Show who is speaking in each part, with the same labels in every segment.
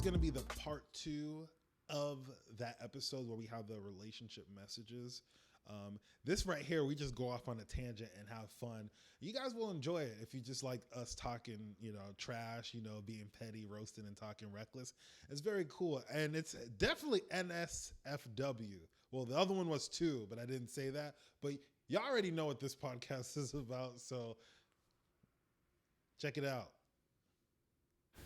Speaker 1: going to be the part 2 of that episode where we have the relationship messages. This right here, we just go off on a tangent and have fun. You guys will enjoy it if you just like us talking, trash, being petty, roasting, and talking reckless. It's very cool. And it's definitely NSFW. Well, the other one was 2, but I didn't say that. But y'all already know what this podcast is about, so check it out.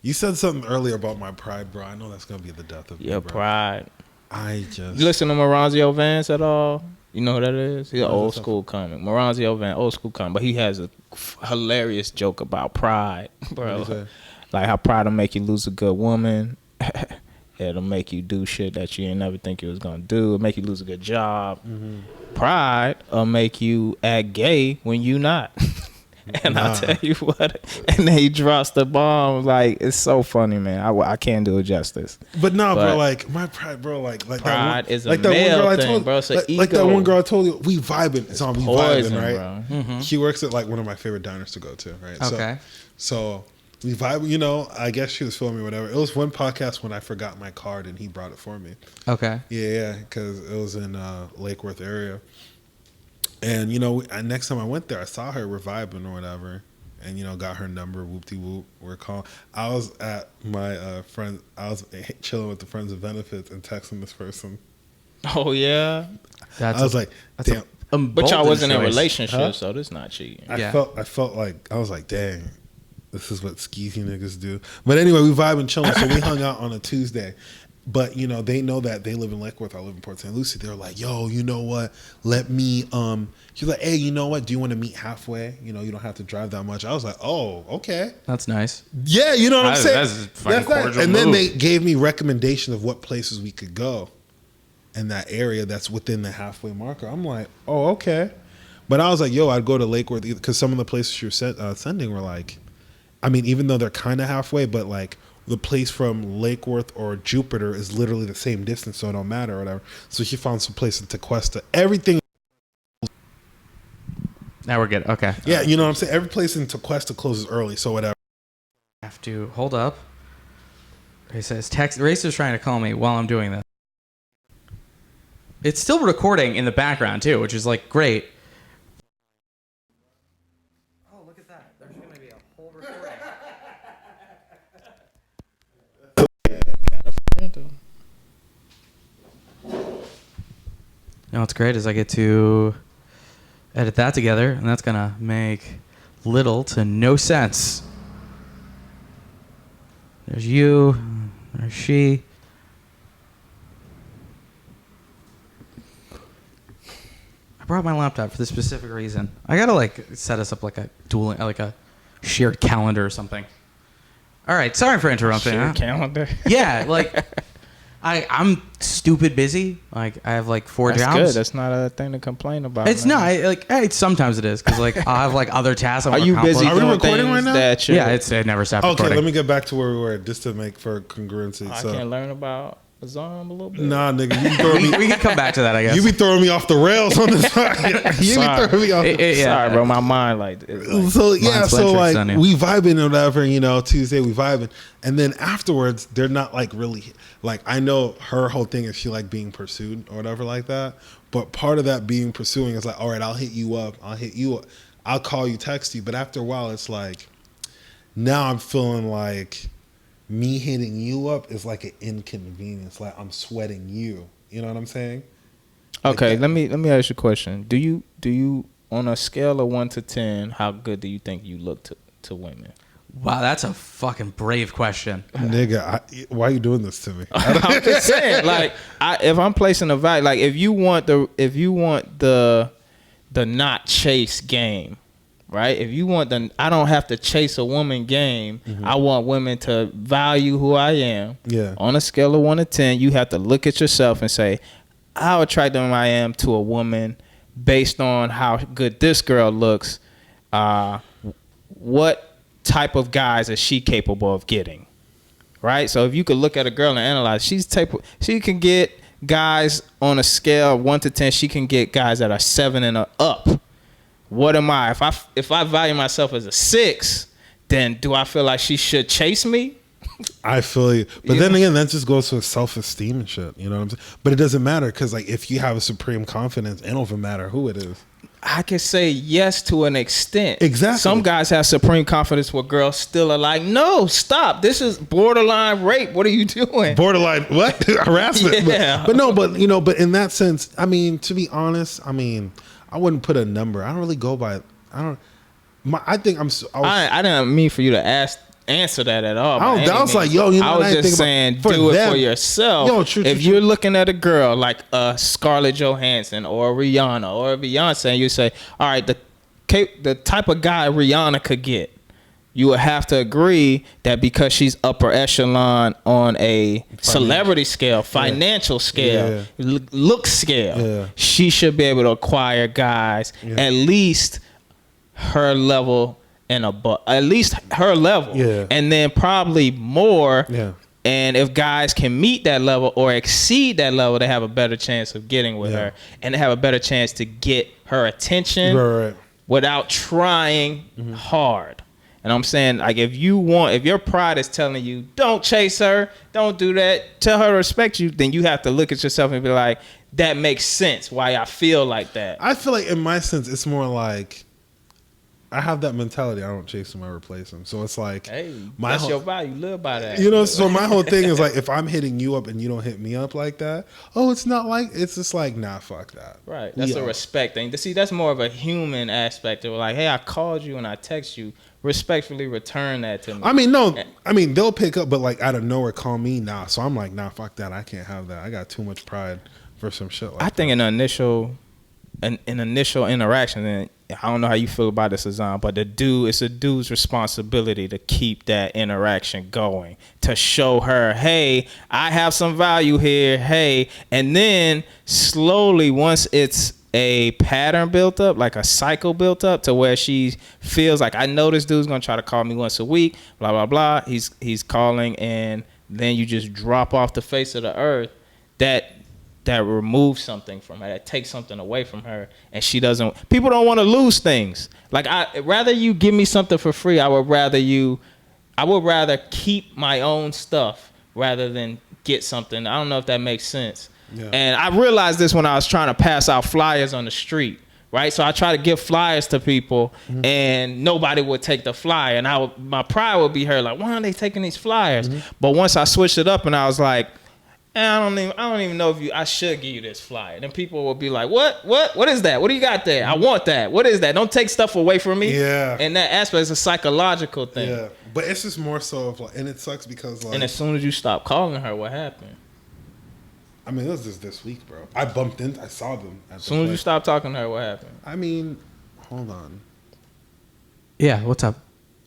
Speaker 1: You said something earlier about my pride, bro. I know that's going to be the death of me,
Speaker 2: Your
Speaker 1: bro.
Speaker 2: pride.
Speaker 1: You
Speaker 2: listen to Maranzio Vance at all? You know who that is? He's an old school comic. Maranzio Vance, old school comic. But he has a hilarious joke about pride, bro. Like how pride will make you lose a good woman. It'll make you do shit that you didn't never think you was going to do. It'll make you lose a good job. Mm-hmm. Pride will make you act gay when you not. And I'll tell you what, and then he drops the bomb. Like, it's so funny, man. I can't do it justice.
Speaker 1: But bro, like, my pride, bro, like
Speaker 2: pride
Speaker 1: that one,
Speaker 2: is a
Speaker 1: like
Speaker 2: male
Speaker 1: that one girl
Speaker 2: thing,
Speaker 1: I told,
Speaker 2: bro. It's an ego.
Speaker 1: Like that one girl I told you, we vibing. It's on we
Speaker 2: poison,
Speaker 1: vibing, right?
Speaker 2: Bro. Mm-hmm.
Speaker 1: She works at like one of my favorite diners to go to, right?
Speaker 3: Okay.
Speaker 1: So we vibe, I guess she was filming whatever. It was one podcast when I forgot my card and he brought it for me.
Speaker 3: Okay.
Speaker 1: Yeah, because it was in Lake Worth area. And, next time I went there, I saw her, we're vibing or whatever. And, got her number, whoop-de-whoop, we're calling. I was at my friend, I was chilling with the Friends of Benefits and texting this person.
Speaker 2: Oh, yeah?
Speaker 1: I was like, damn.
Speaker 2: But y'all wasn't in a relationship, so this not cheating.
Speaker 1: I felt like, I was like, dang, this is what skeezy niggas do. But anyway, we vibe and chilling, so we hung out on a Tuesday. But, they know that they live in Lake Worth. I live in Port St. Lucie. They're like, yo, you know what? Let me, she's like, hey, you know what? Do you want to meet halfway? You don't have to drive that much. I was like, oh, okay.
Speaker 3: That's nice.
Speaker 1: Yeah, you know what I'm saying?
Speaker 3: That's a fucking cordial
Speaker 1: And
Speaker 3: move.
Speaker 1: then they gave me recommendations of what places we could go in that area that's within the halfway marker. I'm like, oh, okay. But I was like, yo, I'd go to Lake Worth because some of the places you were sending were like, I mean, even though they're kind of halfway, but like, the place from Lake Worth or Jupiter is literally the same distance, so it don't matter or whatever. So she found some place in Tequesta. Everything.
Speaker 3: Now we're good. Okay.
Speaker 1: Yeah, you know what I'm saying? Every place in Tequesta closes early, so whatever.
Speaker 3: I have to hold up. Ray says, Racer's trying to call me while I'm doing this. It's still recording in the background, too, which is, like, great. Oh, look at that. There's going to be a whole recording. You know what's great is I get to edit that together, and that's gonna make little to no sense. There's you, there's she. I brought my laptop for this specific reason. I gotta like set us up like a shared calendar or something. All right, sorry for interrupting.
Speaker 2: Shared calendar.
Speaker 3: Yeah, like. I'm stupid busy. Like I have like 4 jobs.
Speaker 2: That's good. That's not a thing to complain about.
Speaker 3: It's not. Sometimes it is because like I'll have like other tasks.
Speaker 2: Are you busy?
Speaker 1: Are we recording right now?
Speaker 3: Yeah, it never stopped recording.
Speaker 1: Okay, let me get back to where we were just to make for congruency.
Speaker 2: I can learn about Azam a little bit.
Speaker 1: Nah, nigga, you be throwing me.
Speaker 3: We can come back to that, I guess.
Speaker 1: You be throwing me off the rails on this. You be throwing me off.
Speaker 2: Sorry, bro. My mind
Speaker 1: so like we vibing or whatever. Tuesday we vibing, and then afterwards they're not like really like. I know her whole thing is she like being pursued or whatever like that. But part of that being pursuing is like, all right, I'll hit you up. I'll call you, text you. But after a while, it's like now I'm feeling like. Me hitting you up is like an inconvenience. Like I'm sweating you. You know what I'm saying?
Speaker 2: Okay,
Speaker 1: like
Speaker 2: let me ask you a question. Do you on a scale of 1 to 10, how good do you think you look to women?
Speaker 3: Wow, that's a fucking brave question,
Speaker 1: nigga. Why are you doing this to me?
Speaker 2: I'm just saying, like, if I'm placing a value, like if you want the not chase game. Right? If you want I don't have to chase a woman game. Mm-hmm. I want women to value who I am.
Speaker 1: Yeah.
Speaker 2: On a scale of 1 to 10, you have to look at yourself and say, how attractive I am to a woman based on how good this girl looks. What type of guys is she capable of getting? Right? So if you could look at a girl and analyze, she can get guys on a scale of 1 to 10. She can get guys that are 7 and up. What am I? If I value myself as a 6, then do I feel like she should chase me?
Speaker 1: I feel you. But then again, that just goes to self-esteem and shit. You know what I'm saying? But it doesn't matter because, like, if you have a supreme confidence, it don't even matter who it is.
Speaker 2: I can say yes to an extent.
Speaker 1: Exactly.
Speaker 2: Some guys have supreme confidence where girls still are like, no, stop. This is borderline rape. What are you doing?
Speaker 1: Borderline what? Harassment.
Speaker 2: Yeah.
Speaker 1: But no, but you know, but in that sense, I mean, to be honest, I mean, I wouldn't put a number. I don't really go by. I think
Speaker 2: I didn't mean for you to answer that at all.
Speaker 1: I was like, yo, you know,
Speaker 2: I was just saying, do it for yourself.
Speaker 1: Yo, true,
Speaker 2: if you're looking at a girl like Scarlett Johansson or Rihanna or Beyonce, and you say, all right, the type of guy Rihanna could get, you would have to agree that because she's upper echelon on a celebrity scale, financial scale, look scale, she should be able to acquire guys at least her level and above, at least her level, and then probably more. And if guys can meet that level or exceed that level, they have a better chance of getting with her, and they have a better chance to get her attention without trying hard. And I'm saying, like, if your pride is telling you, don't chase her, don't do that, tell her to respect you, then you have to look at yourself and be like, that makes sense why I feel like that.
Speaker 1: I feel like in my sense, it's more like, I have that mentality. I don't chase them, I replace them. So it's like,
Speaker 2: hey, that's your value. You live by that.
Speaker 1: You know, so my whole thing is like, if I'm hitting you up and you don't hit me up like that, it's just like, nah, fuck that.
Speaker 2: Right. That's a respect thing. See, that's more of a human aspect of like, hey, I called you and I text you. Respectfully return that to me. I mean,
Speaker 1: no. I mean, they'll pick up, but like out of nowhere, call me. Nah. So I'm like, nah, fuck that. I can't have that. I got too much pride for some shit like that.
Speaker 2: I think an initial interaction, and I don't know how you feel about this, Azan, but it's a dude's responsibility to keep that interaction going, to show her, hey, I have some value here, hey, and then slowly, once it's a pattern built up, like a cycle built up, to where she feels like, I know this dude's gonna try to call me once a week, blah blah blah. He's calling, and then you just drop off the face of the earth. That removes something from her, that takes something away from her, and she doesn't. People don't want to lose things. Like, rather you give me something for free, I would rather keep my own stuff rather than get something. I don't know if that makes sense. Yeah. And I realized this when I was trying to pass out flyers on the street, right? So I try to give flyers to people, and nobody would take the flyer, and my pride would be hurt, like, why aren't they taking these flyers? But once I switched it up and I was like, I don't even know if I should give you this flyer. Then people will be like, what is that? What do you got there? I want that. What is that? Don't take stuff away from me.
Speaker 1: Yeah.
Speaker 2: And that aspect is a psychological thing.
Speaker 1: Yeah. But it's just more so of like, and it sucks because like.
Speaker 2: And as soon as you stop calling her, what happened?
Speaker 1: I mean, it was just this week, bro. I saw them.
Speaker 2: As soon as you stop talking to her, what happened?
Speaker 1: I mean, hold on.
Speaker 3: Yeah, what's up?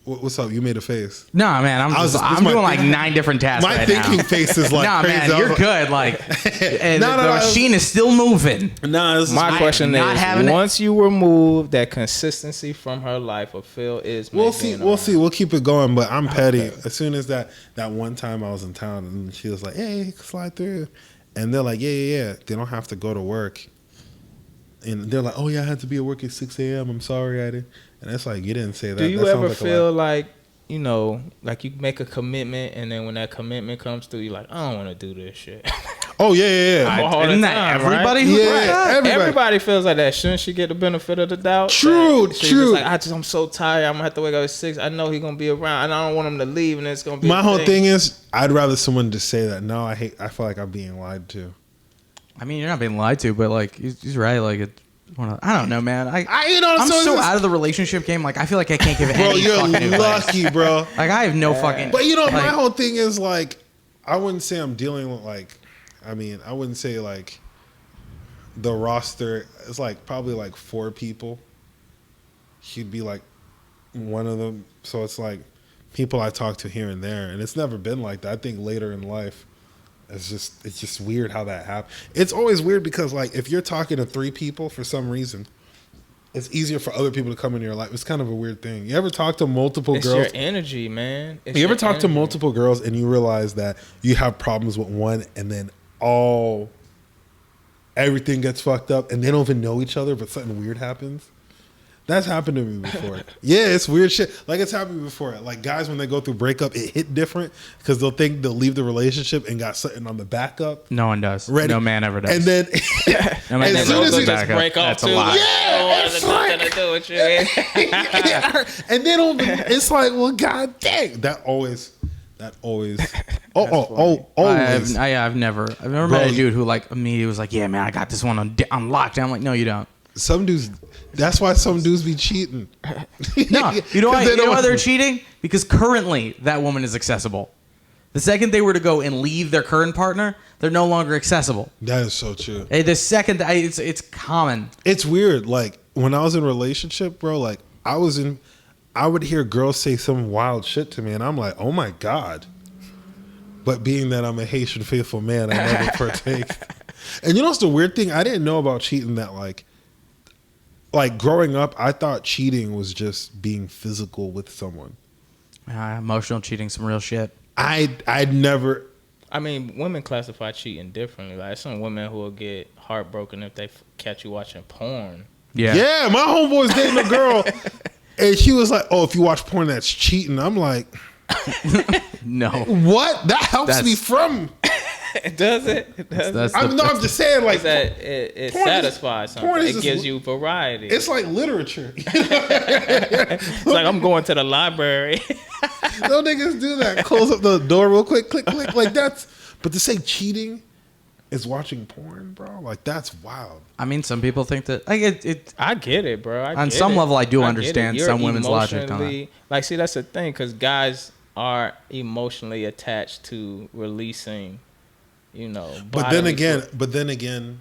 Speaker 1: What's up? You made a face.
Speaker 3: No, man, I'm doing like 9 different tasks
Speaker 1: my
Speaker 3: right
Speaker 1: thinking
Speaker 3: now.
Speaker 1: face is like
Speaker 3: nah,
Speaker 1: crazy.
Speaker 3: man, you're good. Like, the machine is still moving.
Speaker 1: No,
Speaker 2: my question is, once you remove that consistency from her life, or Phil is,
Speaker 1: we'll see. We'll keep it going. But I'm petty. Okay. As soon as that one time I was in town and she was like, "Hey, slide through," and they're like, "Yeah." They don't have to go to work, and they're like, "Oh yeah, I had to be at work at 6 a.m. I'm sorry, I did." And it's like, you didn't say that.
Speaker 2: Do you ever feel like, you know, like you make a commitment, and then when that commitment comes through, you're like, I don't want to do this shit.
Speaker 1: Oh, yeah.
Speaker 3: Isn't that everybody?
Speaker 2: Right? Everybody feels like that. Shouldn't she get the benefit of the doubt?
Speaker 1: True.
Speaker 2: Like, I'm so tired. I'm going to have to wake up at 6. I know he's going to be around, and I don't want him to leave, and it's going to be
Speaker 1: my whole thing is, I'd rather someone just say that. No, I feel like I'm being lied to.
Speaker 3: I mean, you're not being lied to, but like, he's right. Like, I don't know, man. I'm so out of the relationship game. Like, I feel like I can't give any fucking advice.
Speaker 1: You're lucky, bro.
Speaker 3: Like, I have no fucking.
Speaker 1: But you know, my whole thing is like, I wouldn't say I'm dealing with like, I mean, I wouldn't say like the roster is like probably like 4 people. She'd be like one of them. So it's like people I talk to here and there, and it's never been like that. I think later in life. It's just weird how that happened. It's always weird because like if you're talking to 3 people for some reason, it's easier for other people to come into your life. It's kind of a weird thing. You ever talk to multiple girls?
Speaker 2: It's your energy, man.
Speaker 1: You ever talk to multiple girls and you realize that you have problems with one, and then everything gets fucked up and they don't even know each other, but something weird happens? That's happened to me before. Yeah, it's weird shit. Like, it's happened before. Like, guys, when they go through breakup, it hit different because they'll think they'll leave the relationship and got something on the backup.
Speaker 3: No one does.
Speaker 1: Ready.
Speaker 3: No man ever does.
Speaker 1: And then,
Speaker 3: no man
Speaker 1: as soon as
Speaker 3: goes
Speaker 1: you
Speaker 3: back
Speaker 2: just break
Speaker 3: up,
Speaker 2: off
Speaker 3: that's
Speaker 2: too.
Speaker 3: a lie.
Speaker 1: Yeah, it's like,
Speaker 2: to do with you.
Speaker 1: and then it's like, well, god dang, that always, always.
Speaker 3: I've never met a dude who like immediately was like, yeah, man, I got this one on lockdown. I'm like, no, you don't.
Speaker 1: Some dudes. That's why some dudes be cheating.
Speaker 3: No, you know why they're cheating? Because currently that woman is accessible. The second they were to go and leave their current partner, they're no longer accessible.
Speaker 1: That is so true.
Speaker 3: The second it's common.
Speaker 1: It's weird. Like, when I was in a relationship, bro, like I would hear girls say some wild shit to me, and I'm like, oh my god. But being that I'm a Haitian faithful man, I never partake. And you know what's the weird thing? I didn't know about cheating that like growing up, I thought cheating was just being physical with someone.
Speaker 3: Emotional cheating, some real shit.
Speaker 1: I'd never.
Speaker 2: I mean, women classify cheating differently. Like, some women who will get heartbroken if they catch you watching porn.
Speaker 1: Yeah, my homeboy's dating a girl, and she was like, "Oh, if you watch porn, that's cheating." I'm like,
Speaker 3: no.
Speaker 1: What? That helps me from.
Speaker 2: Does it?
Speaker 1: I'm just saying, like,
Speaker 2: it satisfies something. It gives you variety.
Speaker 1: It's like literature.
Speaker 2: It's like I'm going to the library.
Speaker 1: No niggas do that. Close up the door real quick, click, click. Like, that's. But to say cheating is watching porn, bro. Like, that's wild.
Speaker 3: I mean, some people think that.
Speaker 2: I get it, bro.
Speaker 3: On some level, I do understand some women's logic on it.
Speaker 2: Like, see, that's the thing, because guys are emotionally attached to releasing. But
Speaker 1: then again,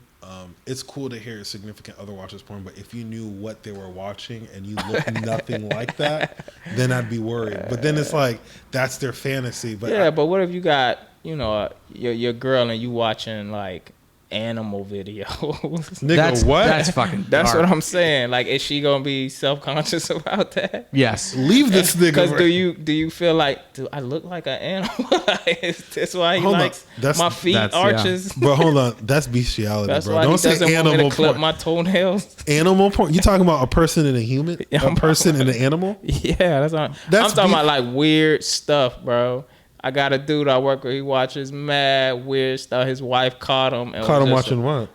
Speaker 1: it's cool to hear a significant other watches porn. But if you knew what they were watching and you look nothing like that, then I'd be worried. But then it's like that's their fantasy. But
Speaker 2: but what if you got your girl and you watching like animal videos?
Speaker 1: Nigga, what?
Speaker 3: That's fucking.
Speaker 2: That's
Speaker 3: dark.
Speaker 2: what I'm saying. Like, is she gonna be self-conscious about that?
Speaker 3: Yes.
Speaker 1: Leave this nigga.
Speaker 2: Because do you feel like, do I look like an animal? Is this why he likes my feet arches?
Speaker 1: Yeah. Bro, hold on. That's bestiality,
Speaker 2: That's
Speaker 1: bro.
Speaker 2: why
Speaker 1: Don't
Speaker 2: he
Speaker 1: say
Speaker 2: doesn't want me
Speaker 1: animal
Speaker 2: to clip
Speaker 1: porn.
Speaker 2: my toenails.
Speaker 1: Animal porn? You talking about a person and a human? A person and an animal?
Speaker 2: Yeah, that's what I'm talking about. Like, weird stuff, bro. I got a dude I work with. He watches mad weird stuff. His wife caught him. And
Speaker 1: caught him watching what?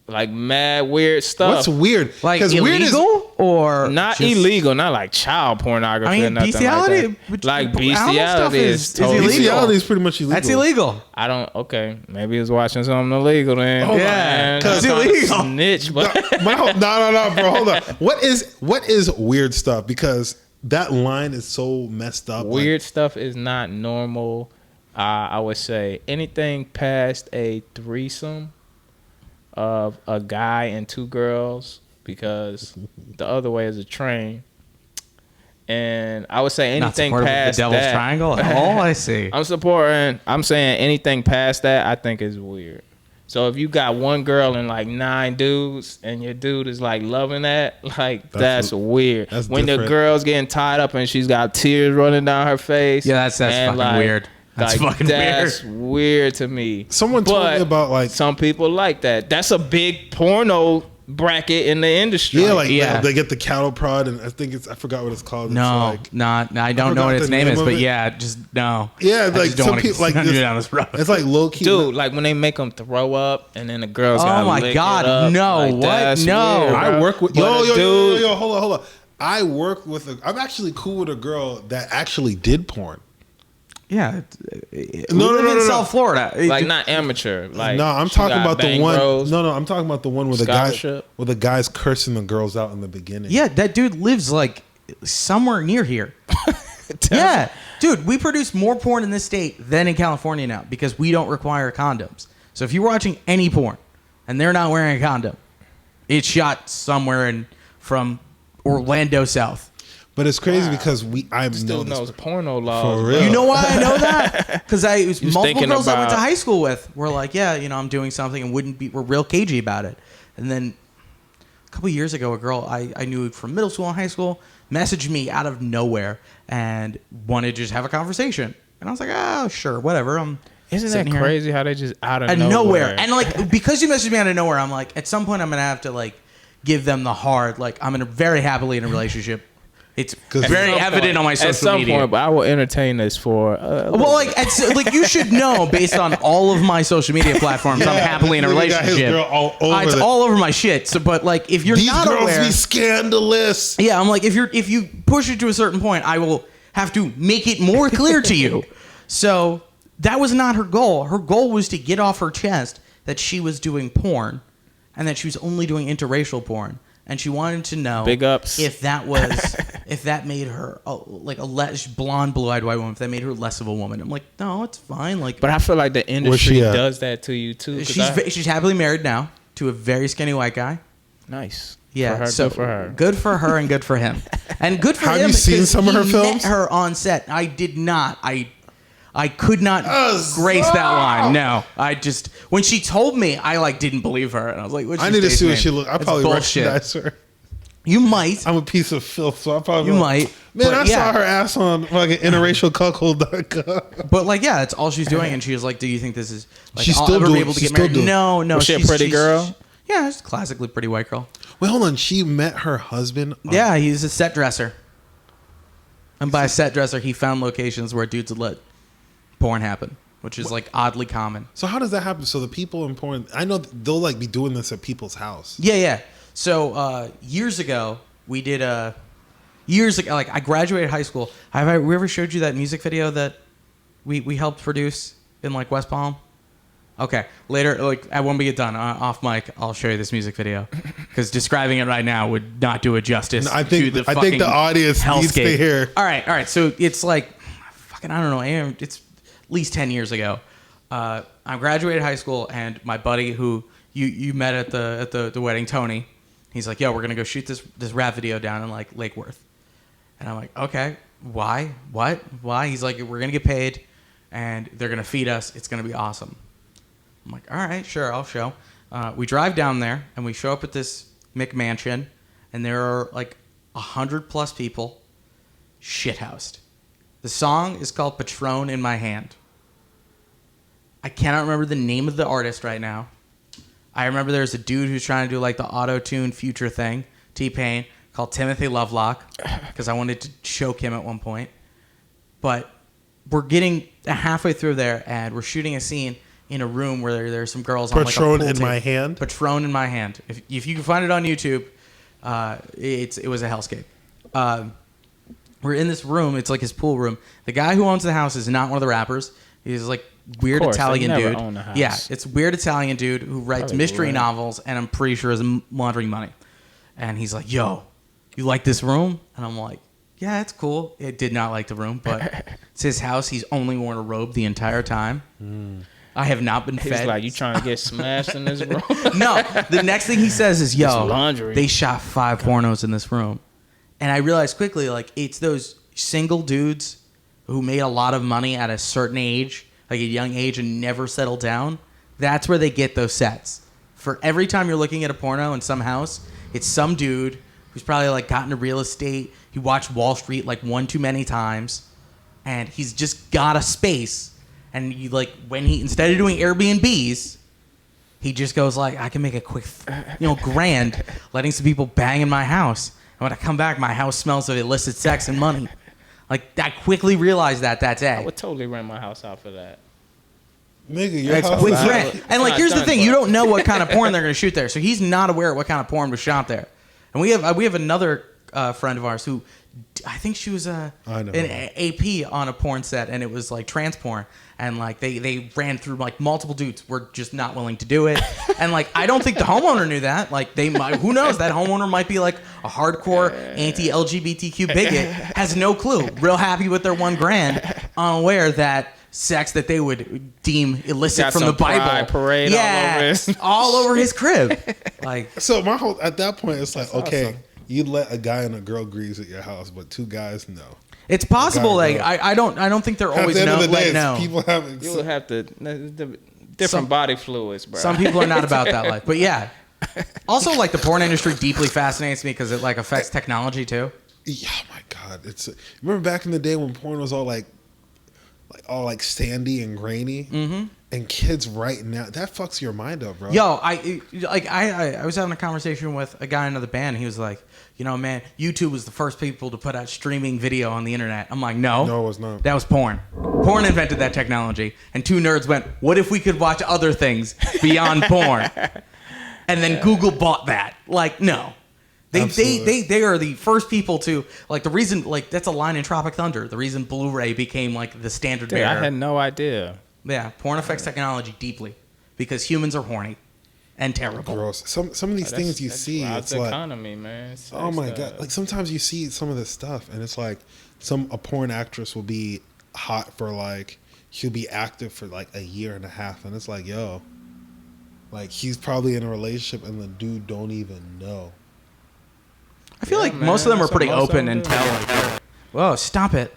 Speaker 2: Like, mad weird stuff.
Speaker 1: What's weird?
Speaker 3: Like, illegal or
Speaker 2: not
Speaker 3: just,
Speaker 2: illegal? Not like child pornography.
Speaker 3: I mean,
Speaker 2: or nothing
Speaker 3: bestiality.
Speaker 2: Like bestiality is totally
Speaker 3: illegal.
Speaker 1: Bestiality is pretty much illegal.
Speaker 3: That's illegal.
Speaker 2: I don't. Okay, maybe he was watching something illegal then.
Speaker 1: Oh,
Speaker 3: yeah,
Speaker 1: because
Speaker 3: it's illegal.
Speaker 2: Snitch, but
Speaker 1: no, bro. Hold on. What is weird stuff? Because that line is so messed up.
Speaker 2: Weird stuff is not normal. I would say anything past a threesome of a guy and two girls, because the other way is a train. And I would say anything past
Speaker 3: the Devil's
Speaker 2: that,
Speaker 3: Triangle. Oh, I see.
Speaker 2: I'm saying anything past that, I think is weird. So if you got one girl and like 9 dudes, and your dude is like loving that, like that's weird.
Speaker 1: That's
Speaker 2: when
Speaker 1: different.
Speaker 2: the girl's getting tied up and she's got tears running down her face.
Speaker 3: Yeah, that's fucking
Speaker 2: like,
Speaker 3: weird. That's fucking
Speaker 2: that's
Speaker 3: weird.
Speaker 2: weird to me.
Speaker 1: Someone told me about like
Speaker 2: some people like that. That's a big porno bracket in the industry.
Speaker 1: Yeah, they get the cattle prod, and I forgot what it's called.
Speaker 3: No,
Speaker 1: it's like,
Speaker 3: not. I don't know what its name is, but yeah, just no.
Speaker 1: Yeah, like some people like this,
Speaker 3: down this road.
Speaker 1: It's like low key,
Speaker 2: dude. Like when they make them throw up, and then the girls.
Speaker 3: Oh my god, no!
Speaker 2: Like,
Speaker 3: what? No!
Speaker 2: Weird,
Speaker 1: I work with
Speaker 2: yo.
Speaker 1: Hold on. I work with I'm actually cool with a girl that actually did porn.
Speaker 3: Yeah.
Speaker 1: No.
Speaker 3: South Florida.
Speaker 2: Like not amateur. Like
Speaker 1: no, I'm talking about the one.
Speaker 2: Bros,
Speaker 1: no, I'm talking about the one where the guy's cursing the girls out in the beginning.
Speaker 3: Yeah, that dude lives like somewhere near here. Yeah, dude, we produce more porn in this state than in California now because we don't require condoms. So if you're watching any porn and they're not wearing a condom, it's shot somewhere from Orlando South.
Speaker 1: But it's crazy because I'm
Speaker 2: still knows porno laws.
Speaker 1: For real.
Speaker 3: You know why I know that? Because multiple girls I went to
Speaker 2: about-
Speaker 3: high school with were like, yeah, I'm doing something and were real cagey about it. And then a couple of years ago, a girl I knew from middle school and high school messaged me out of nowhere and wanted to just have a conversation. And I was like, oh, sure, whatever.
Speaker 2: Isn't that crazy how they just out of
Speaker 3: nowhere?
Speaker 2: nowhere?
Speaker 3: And like because you messaged me out of nowhere, I'm like, at some point I'm gonna have to like give them the hard, like, I'm very happily in a relationship. It's very evident on my social media.
Speaker 2: At some point, but I will entertain this for.
Speaker 3: Well, like you should know based on all of my social media platforms, I'm happily in a relationship. It's all over my shit. So, but like, if you're not aware, these girls be
Speaker 1: scandalous.
Speaker 3: Yeah, I'm like, if you push it to a certain point, I will have to make it more clear to you. So that was not her goal. Her goal was to get off her chest that she was doing porn, and that she was only doing interracial porn. And she wanted to know
Speaker 2: Big ups.
Speaker 3: if that made her like a less blonde, blue-eyed white woman, if that made her less of a woman. I'm like, no, it's fine. Like,
Speaker 2: but I feel like the industry does that to you too.
Speaker 3: She's happily married now to a very skinny white guy.
Speaker 2: Nice.
Speaker 3: Yeah,
Speaker 2: for her,
Speaker 3: so good for her and good for him, and good for him.
Speaker 1: Have you seen some of her films?
Speaker 3: Met her on set. I did not. I could not grace that line. No, when she told me, I didn't believe her, and I was like, "I
Speaker 1: need to see what she looked." I probably recognize her.
Speaker 3: You might.
Speaker 1: I'm a piece of filth, so I probably
Speaker 3: might.
Speaker 1: Man, I saw her ass on fucking interracialcuckold.com.
Speaker 3: But like, yeah, that's all she's doing, and she was like, "Do you think this is?" Like,
Speaker 1: she's
Speaker 3: I'll
Speaker 1: still
Speaker 3: ever
Speaker 1: doing.
Speaker 3: Be able to
Speaker 1: She's
Speaker 3: get married?
Speaker 1: Still doing.
Speaker 3: No.
Speaker 2: Was she a pretty girl?
Speaker 3: Yeah, she's a classically pretty white girl.
Speaker 1: Wait, hold on. She met her husband.
Speaker 3: Yeah, he's a set dresser. And by a set dresser, he found locations where dudes would let porn happen, which is like oddly common.
Speaker 1: So how does that happen? So the people in porn, I know they'll like be doing this at people's house.
Speaker 3: Yeah. So years ago, we did like I graduated high school. Have we ever showed you that music video that we helped produce in like West Palm? Okay, later, like when we get done off mic, I'll show you this music video because describing it right now would not do it justice.
Speaker 1: I think the audience needs to hear.
Speaker 3: All right. So it's like fucking I don't know. It's at least 10 years ago. I graduated high school, and my buddy who you met at the wedding, Tony, he's like, "Yo, we're gonna go shoot this rap video down in like Lake Worth," and I'm like, "Okay, why? What? Why?" He's like, "We're gonna get paid, and they're gonna feed us. It's gonna be awesome." I'm like, all right, sure, I'll show. We drive down there, and we show up at this McMansion, and there are like 100+ people shithoused. The song is called Patron in My Hand. I cannot remember the name of the artist right now. I remember there's a dude who's trying to do like the auto-tune Future thing, T-Pain, called Timothy Lovelock, because I wanted to choke him at one point. But we're getting halfway through there, and we're shooting a scene in a room where there's some girls on like a pool table.
Speaker 1: Patron in My Hand?
Speaker 3: Patron in My Hand. If you can find it on YouTube, it was a hellscape. We're in this room. It's like his pool room. The guy who owns the house is not one of the rappers. He's like weird Italian dude.
Speaker 2: Own a house.
Speaker 3: Yeah, it's weird Italian dude who writes mystery novels, and I'm pretty sure is laundering money. And he's like, "Yo, you like this room?" And I'm like, "Yeah, it's cool." It did not like the room, but it's his house. He's only worn a robe the entire time. I have not been fed.
Speaker 2: He's like, "You trying to get smashed in this room?"
Speaker 3: No. The next thing he says is, "Yo,
Speaker 2: laundry.
Speaker 3: They shot 5 pornos in this room." And I realized quickly, like, it's those single dudes who made a lot of money at a certain age, like a young age, and never settled down. That's where they get those sets. For every time you're looking at a porno in some house, it's some dude who's probably like got into real estate. He watched Wall Street like one too many times, and he's just got a space. And you like when he instead of doing Airbnbs, he just goes like, "I can make a quick, grand, letting some people bang in my house. And when I come back, my house smells of illicit sex and money." Like, I quickly realized that day.
Speaker 2: I would totally rent my house out for that.
Speaker 1: Nigga, your
Speaker 3: It's
Speaker 1: house
Speaker 3: quick
Speaker 1: is
Speaker 3: rent. And like, here's the thing: you don't know what kind of porn they're going to shoot there, so he's not aware of what kind of porn was shot there. And we have another friend of ours who, I think she was an AP on a porn set, and it was like trans porn. And like they ran through like multiple dudes were just not willing to do it. And like I don't think the homeowner knew that. Like they might, who knows, that homeowner might be like a hardcore anti-LGBTQ bigot, has no clue, real happy with their $1,000, unaware that sex that they would deem illicit from the Bible
Speaker 2: parade
Speaker 3: all over his crib. Like,
Speaker 1: so my whole at that point it's like, okay, awesome. You let a guy and a girl grease at your house, but 2 guys no.
Speaker 3: It's possible. Like I don't think they're always no.
Speaker 1: People have
Speaker 2: you will have to different body fluids, bro.
Speaker 3: Some people are not about that life, but yeah. Also, like the porn industry deeply fascinates me because it like affects technology too.
Speaker 1: Yeah, oh my god! Remember back in the day when porn was all like sandy and grainy, And kids right now, that fucks your mind up, bro.
Speaker 3: Yo, I was having a conversation with a guy in another band. And he was like, you know, man, YouTube was the first people to put out streaming video on the internet. I'm like, no,
Speaker 1: it was not.
Speaker 3: That was porn. Porn invented that technology, and two nerds went, what if we could watch other things beyond porn? And then Google bought that. Like, no. They are the first people to, like, the reason, like, that's a line in Tropic Thunder. The reason Blu-ray became, like, the standard bearer.
Speaker 2: I had no idea.
Speaker 3: Yeah, porn affects technology deeply because humans are horny and terrible.
Speaker 1: Gross. Some of these things you see, it's like
Speaker 2: economy, man.
Speaker 1: Oh my god! Like sometimes you see some of this stuff, and it's like a porn actress will be hot for like she'll be active for like a year and a half, and it's like yo, like he's probably in a relationship, and the dude don't even know.
Speaker 3: I feel like most of them are pretty open and tell. Like, whoa, stop it.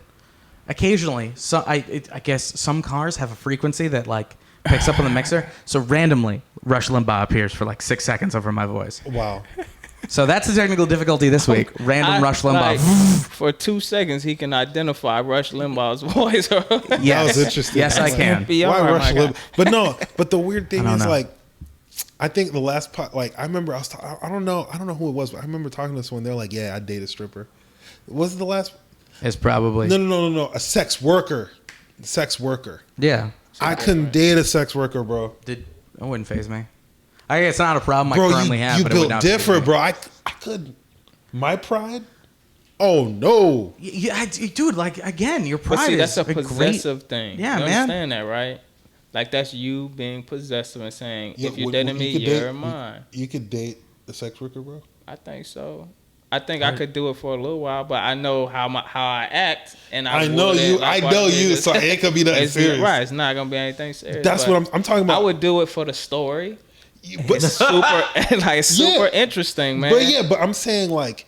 Speaker 3: Occasionally, so I guess some cars have a frequency that like picks up on the mixer. So randomly, Rush Limbaugh appears for like 6 seconds over my voice.
Speaker 1: Wow.
Speaker 3: So that's the technical difficulty this week. Random Rush Limbaugh.
Speaker 2: Like, for 2 seconds, he can identify Rush Limbaugh's voice.
Speaker 1: Yes. That was interesting.
Speaker 3: Yes, I can.
Speaker 1: Why Rush Limbaugh? But no. But the weird thing is like, I think the last part, like I remember I don't know who it was, but I remember talking to someone. They're like, yeah, I'd date a stripper. Was it the last?
Speaker 3: It's probably
Speaker 1: no, a sex worker.
Speaker 3: Yeah,
Speaker 1: I couldn't date a sex worker, bro.
Speaker 3: It wouldn't faze me. I guess it's not a problem I
Speaker 1: bro,
Speaker 3: currently have.
Speaker 1: You
Speaker 3: but it would
Speaker 1: built
Speaker 3: not
Speaker 1: different, bro. I couldn't. My pride. Oh no.
Speaker 3: Yeah, dude. Like again, your pride.
Speaker 2: But see, that's
Speaker 3: is
Speaker 2: a possessive thing.
Speaker 3: Yeah,
Speaker 2: you
Speaker 3: man.
Speaker 2: Understand that, right? Like that's you being possessive and saying, if you're dating me, you're mine.
Speaker 1: You could date a sex worker, bro.
Speaker 2: I think so. I think I could do it for a little while, but I know how I act, and I know you.
Speaker 1: So it could be nothing serious,
Speaker 2: right? It's not gonna be anything serious.
Speaker 1: That's what I'm talking about.
Speaker 2: I would do it for the story. But super interesting, man.
Speaker 1: But I'm saying like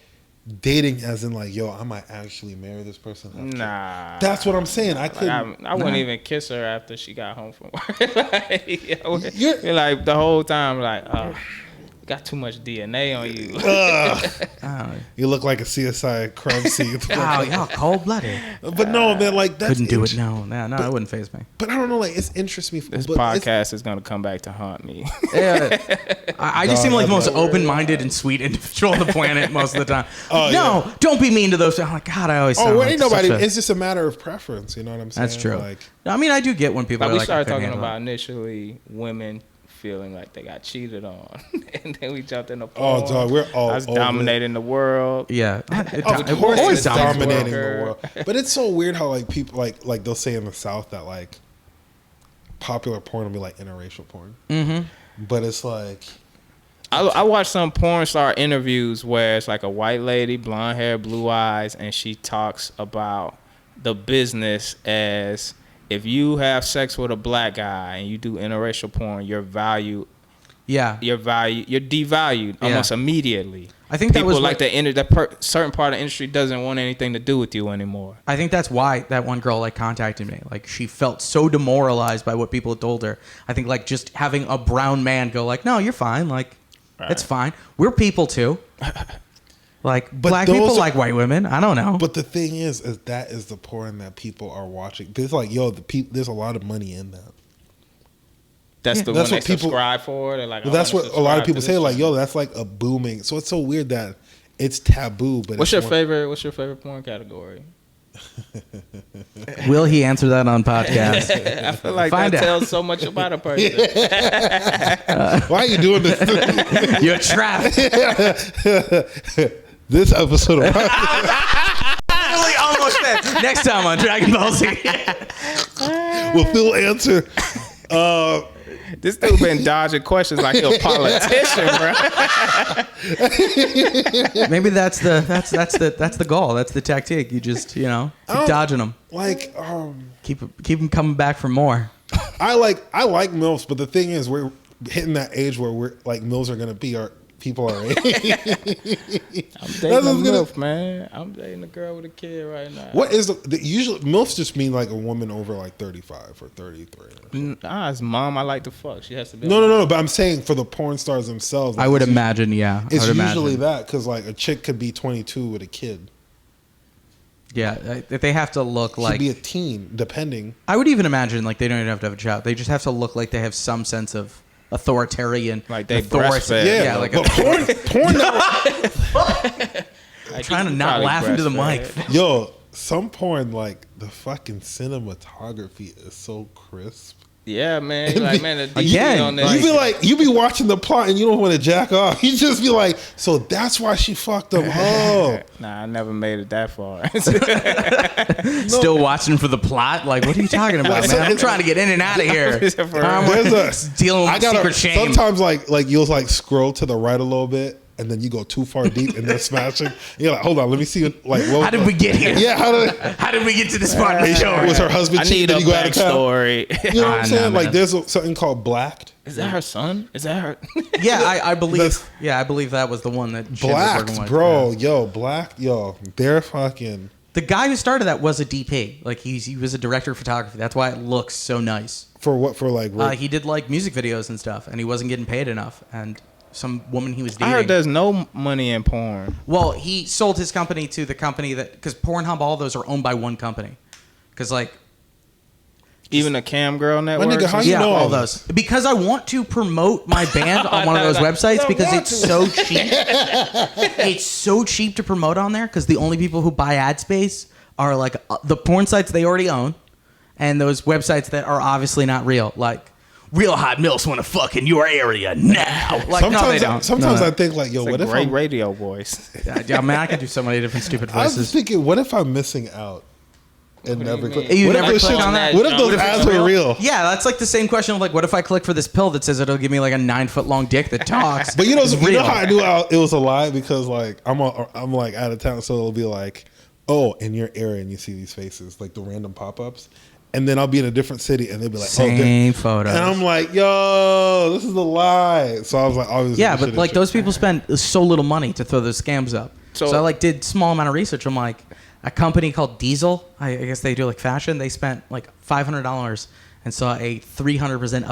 Speaker 1: dating, as in like, yo, I might actually marry this person.
Speaker 2: Nah,
Speaker 1: that's what I'm saying. I couldn't.
Speaker 2: I wouldn't even kiss her after she got home from work. like the whole time, like, oh. Got too much DNA on you.
Speaker 1: You look like a CSI crime scene.
Speaker 3: Wow, y'all cold-blooded.
Speaker 1: But no, man, like that's
Speaker 3: couldn't do it. No, it wouldn't faze me.
Speaker 1: But I don't know, like it interests me.
Speaker 2: This podcast is gonna come back to haunt me.
Speaker 3: Yeah, I just seem like the most open-minded and sweet individual on the planet most of the time. Don't be mean to those. I'm like, God, I always.
Speaker 1: Ain't nobody. It's just a matter of preference. You know what I'm saying?
Speaker 3: That's true.
Speaker 1: Like,
Speaker 3: I mean, I do get when people.
Speaker 2: Like we started talking about initially women feeling like they got cheated on, and then we jumped in the porn.
Speaker 1: Oh, dog, we're all. I
Speaker 2: was dominating the world.
Speaker 3: Yeah,
Speaker 1: of course, always dominating the world. But it's so weird how like people like they'll say in the South that like popular porn will be like interracial porn. Mm-hmm. But it's like
Speaker 2: I watched some porn star interviews where it's like a white lady, blonde hair, blue eyes, and she talks about the business as. If you have sex with a black guy and you do interracial porn, you're devalued almost immediately.
Speaker 3: I think
Speaker 2: people like certain part of the industry doesn't want anything to do with you anymore.
Speaker 3: I think that's why that one girl like contacted me. Like she felt so demoralized by what people had told her. I think like just having a brown man go like, no, you're fine. Like it's fine. We're people too. Like black people like white women. I don't know.
Speaker 1: But the thing is that is the porn that people are watching. There's like, there's a lot of money in that.
Speaker 2: That's the one they subscribe for. They're like,
Speaker 1: that's what a lot of people say. Like, yo, that's like a booming. So it's so weird that it's taboo. But
Speaker 2: what's your favorite porn category?
Speaker 3: Will he answer that on podcast?
Speaker 2: I feel like that tells so much about a person.
Speaker 1: Why are you doing this?
Speaker 3: You're trapped.
Speaker 1: This episode of
Speaker 3: almost there. Next time on Dragon Ball Z.
Speaker 1: Will Phil answer?
Speaker 2: This dude been dodging questions like he's a politician, bro.
Speaker 3: Maybe that's the goal. That's the tactic. You just keep dodging them.
Speaker 1: Like
Speaker 3: keep them coming back for more.
Speaker 1: I like MILFs, but the thing is, we're hitting that age where we're like MILFs are gonna be our people our age.
Speaker 2: I'm dating a MILF, man. I'm dating a girl with a kid right now.
Speaker 1: What is the usual MILFs? Just mean like a woman over like 35 or 33.
Speaker 2: It's mom. I like to fuck. She has to be.
Speaker 1: No. But I'm saying for the porn stars themselves. Like,
Speaker 3: I would imagine, yeah.
Speaker 1: It's usually that because like a chick could be 22 with a kid.
Speaker 3: Yeah, they have to look like...
Speaker 1: Should be a teen, depending.
Speaker 3: I would even imagine, like, they don't even have to have a child. They just have to look like they have some sense of authoritarian...
Speaker 2: Like they breastfed.
Speaker 1: Yeah,
Speaker 3: like
Speaker 1: but porn
Speaker 3: I'm trying to not laugh into the mic.
Speaker 1: Yo, some porn, like, the fucking cinematography is so crisp.
Speaker 2: Yeah, man. You're like, man, the DP
Speaker 3: Again,
Speaker 2: on there.
Speaker 1: You be like, you be watching the plot and you don't want to jack off. You just be like, so that's why she fucked him. Oh,
Speaker 2: Nah, I never made it that far.
Speaker 3: Still watching for the plot? Like, what are you talking about, man? I'm trying to get in and out of here.
Speaker 1: there's
Speaker 3: Dealing with secret shame.
Speaker 1: Sometimes, like you'll like scroll to the right a little bit, and then you go too far deep and they're smashing. You're like, hold on, let me see. Like,
Speaker 3: How did we get here?
Speaker 1: Yeah,
Speaker 3: how did we get to this part of the show?
Speaker 1: Was her husband
Speaker 2: I
Speaker 1: cheating?
Speaker 2: need a
Speaker 1: Then you go out of town?
Speaker 2: backstory.
Speaker 1: You know what I'm saying?
Speaker 3: Nah,
Speaker 1: Like, there's something called Blacked.
Speaker 2: Is that her son? Is that her?
Speaker 3: Yeah, I believe.
Speaker 1: That's-
Speaker 3: Yeah, I believe that was the one that Jim was
Speaker 1: Blacked,
Speaker 3: working with.
Speaker 1: bro.
Speaker 3: Yeah.
Speaker 1: Yo, Blacked. Yo, they're fucking.
Speaker 3: The guy who started that was a DP. Like he was a director of photography. That's why it looks so nice.
Speaker 1: For what? For like.
Speaker 3: He did like music videos and stuff, and he wasn't getting paid enough. And some woman he was dating.
Speaker 2: I heard there's no money in porn.
Speaker 3: Well, he sold his company to the company that, because Pornhub, all those are owned by one company. Because like,
Speaker 2: Even the Cam Girl Network.
Speaker 1: nigga, how you
Speaker 3: yeah,
Speaker 1: know
Speaker 3: all
Speaker 1: all
Speaker 3: those. Because I want to promote my band on one of those websites because it's so cheap. It's so cheap to promote on there because the only people who buy ad space are like the porn sites they already own, and those websites that are obviously not real, like. Real hot milfs want to fuck in your area now. Like,
Speaker 1: sometimes,
Speaker 3: no, they don't.
Speaker 1: Sometimes
Speaker 3: No.
Speaker 1: I think like, yo,
Speaker 2: It's
Speaker 1: what
Speaker 2: a
Speaker 1: if
Speaker 2: great
Speaker 1: I'm?
Speaker 2: radio voice.
Speaker 3: Yeah, man, I can do so many different stupid
Speaker 1: I was
Speaker 3: voices.
Speaker 1: thinking, what if I'm missing out and
Speaker 2: What do you
Speaker 1: never
Speaker 2: mean?
Speaker 1: click?
Speaker 3: You
Speaker 1: What if
Speaker 3: never
Speaker 1: this
Speaker 3: click
Speaker 1: shit-
Speaker 3: on that?
Speaker 1: What if those
Speaker 2: What if it's
Speaker 1: ads are real?
Speaker 3: Yeah, that's like the same question of like, what if I click for this pill that says it'll give me like a 9-foot long dick that talks?
Speaker 1: But you know,
Speaker 3: It's
Speaker 1: you
Speaker 3: real.
Speaker 1: know how I knew it was a lie because like I'm like out of town, so it'll be like, oh, in your area, and you see these faces, like the random pop-ups, and then I'll be in a different city, and they'll be like,
Speaker 3: Same
Speaker 1: oh,
Speaker 3: photos.
Speaker 1: and I'm like, yo, this is a lie. So I was like, obviously,
Speaker 3: Yeah,
Speaker 1: this
Speaker 3: but
Speaker 1: shit
Speaker 3: like
Speaker 1: is
Speaker 3: those people spend so little money to throw those scams up. So I like did small amount of research. I'm like, a company called Diesel, I guess they do like fashion. They spent like $500 and saw a 300%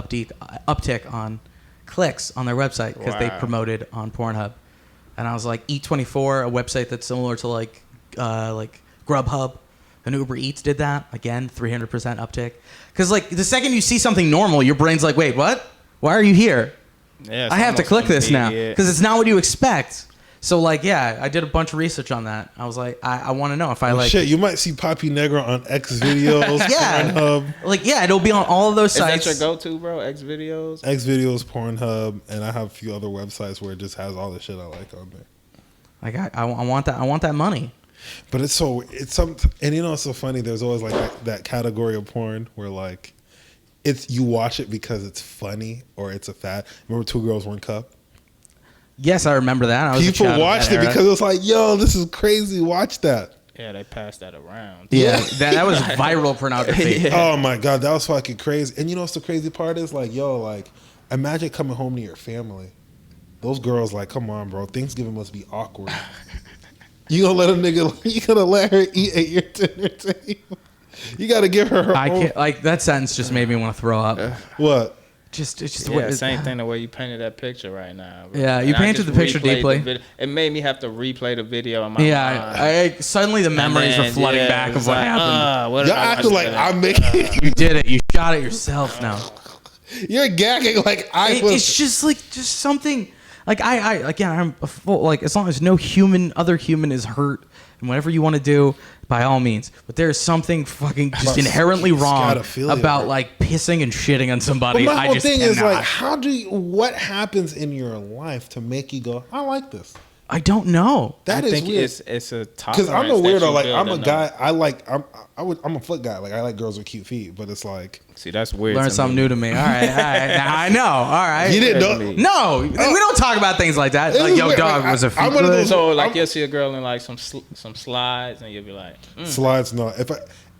Speaker 3: uptick on clicks on their website because they
Speaker 2: Wow.
Speaker 3: promoted on Pornhub. And I was like, Eat24, a website that's similar to like Grubhub and Uber Eats did that. Again, 300% uptick. Because like the second you see something normal, your brain's like, wait, what? Why are you here?
Speaker 2: Yeah,
Speaker 3: I have to
Speaker 2: almost
Speaker 3: click this now
Speaker 2: immediate.
Speaker 3: because it's not what you expect. So like, yeah, I did a bunch of research on that. I was like, I want to know if I like,
Speaker 1: shit. You might see Papi Negro on X videos,
Speaker 3: yeah,
Speaker 1: Pornhub,
Speaker 3: like yeah, it'll be on all of those
Speaker 2: Is
Speaker 3: sites.
Speaker 2: that your go-to, bro? X videos.
Speaker 1: X videos, Pornhub, and I have a few other websites where it just has all the shit I like on there.
Speaker 3: Like I want that. I want that money.
Speaker 1: But it's some, and you know, it's so funny. There's always like that category of porn where like you watch it because it's funny or it's a fad. Remember 2 Girls, 1 Cup?
Speaker 3: Yes, I remember that. I was a
Speaker 1: People
Speaker 3: child of
Speaker 1: watched
Speaker 3: that
Speaker 1: it
Speaker 3: era.
Speaker 1: because it was like, yo, this is crazy. Watch that.
Speaker 2: Yeah, they passed that around.
Speaker 3: Yeah, that was viral pornography.
Speaker 1: Oh my God, that was fucking crazy. And you know what's the crazy part is? Like, yo, like, imagine coming home to your family. Those girls, like, come on, bro. Thanksgiving must be awkward. You gonna let a nigga? You gonna let her eat at your dinner table? You gotta give her
Speaker 3: I
Speaker 1: own.
Speaker 3: can't, like that sentence just made me want to throw up.
Speaker 1: What?
Speaker 3: It's just
Speaker 2: Yeah, same thing the way you painted that picture right now. Bro.
Speaker 3: Yeah, you
Speaker 2: And I
Speaker 3: painted
Speaker 2: just
Speaker 3: the picture
Speaker 2: replayed
Speaker 3: deeply.
Speaker 2: it made me have to replay the video in my mind.
Speaker 3: Yeah, suddenly the memories were flooding back of what happened.
Speaker 1: Y'all acting like I'm making.
Speaker 3: You did it. You shot it yourself now.
Speaker 1: You're gagging like I was.
Speaker 3: It's just something like I again I'm a full, like as long as no other human is hurt and whatever you want to do by all means, but there's something fucking just inherently
Speaker 1: you just
Speaker 3: wrong
Speaker 1: gotta feel it,
Speaker 3: about
Speaker 1: bro.
Speaker 3: like pissing and shitting on somebody.
Speaker 1: But my
Speaker 3: I
Speaker 1: whole
Speaker 3: just
Speaker 1: thing is
Speaker 3: cannot.
Speaker 1: like, what happens in your life to make you go, I like this?
Speaker 3: I don't know.
Speaker 1: That
Speaker 2: I
Speaker 1: is
Speaker 2: think
Speaker 1: weird.
Speaker 2: it's a
Speaker 1: Because I'm a
Speaker 2: tolerance that you
Speaker 1: weirdo. Like
Speaker 2: build
Speaker 1: I'm a
Speaker 2: in
Speaker 1: guy.
Speaker 2: them.
Speaker 1: I'm a foot guy. Like I like girls with cute feet. But it's like
Speaker 2: See, that's weird.
Speaker 3: Learn
Speaker 2: to
Speaker 3: something
Speaker 2: me.
Speaker 3: new to me. All right. Now I know. All right.
Speaker 1: you didn't know.
Speaker 2: Weird to me.
Speaker 3: No, we don't talk about things like that.
Speaker 1: It
Speaker 3: Like,
Speaker 1: is
Speaker 3: yo,
Speaker 1: weird.
Speaker 3: dog,
Speaker 1: Like,
Speaker 3: was a feet
Speaker 1: I'm one of
Speaker 3: good?
Speaker 1: those-
Speaker 2: So like
Speaker 1: I'm-
Speaker 2: you'll see a girl in like some slides and you'll be like,
Speaker 1: Slides. No. If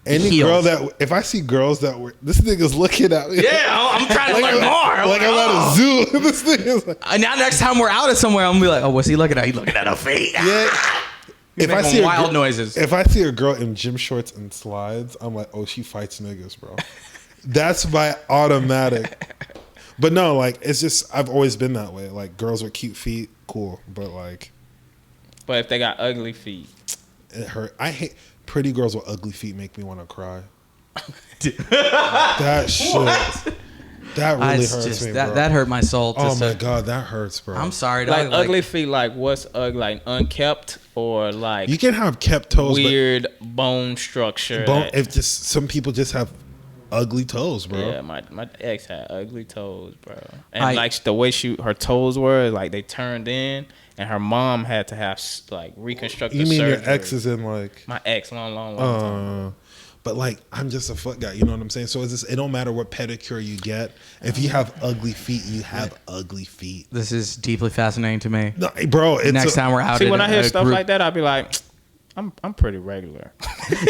Speaker 1: any
Speaker 3: Heels.
Speaker 1: girl that if I see girls that were this nigga's looking at me.
Speaker 3: Yeah, I'm trying to learn more.
Speaker 1: Like I'm at a zoo. This thing is like,
Speaker 3: Now next time we're out at somewhere, I'm gonna be like, oh, what's he looking at? He's looking at her feet.
Speaker 1: yeah. If I
Speaker 3: making
Speaker 1: see
Speaker 3: wild noises.
Speaker 1: If I see a girl in gym shorts and slides, I'm like, oh, she fights niggas, bro. That's my automatic. But no, like it's just I've always been that way. Like girls with cute feet, cool. But like
Speaker 2: but if they got ugly feet,
Speaker 1: It hurt. I hate pretty girls with ugly feet. Make me want to cry. That shit. That really hurts me, bro.
Speaker 3: That hurt my soul.
Speaker 1: Oh my god, that hurts, bro.
Speaker 3: I'm sorry.
Speaker 2: Like ugly feet. Like what's ugly? Like unkept or like
Speaker 1: you can have kept toes,
Speaker 2: weird bone structure.
Speaker 1: If just some people just have ugly toes, bro.
Speaker 2: Yeah, my ex had ugly toes, bro. And like the way her toes were, like they turned in, and her mom had to have like reconstructive surgery.
Speaker 1: You mean your ex is in like
Speaker 2: my ex long time.
Speaker 1: But like I'm just a foot guy, you know what I'm saying? So it don't matter what pedicure you get. If you have ugly feet, you have ugly feet.
Speaker 3: This is deeply fascinating to me.
Speaker 1: No, bro,
Speaker 3: next time we're out.
Speaker 2: See, when I hear stuff like that, I'll be like, I'm pretty regular.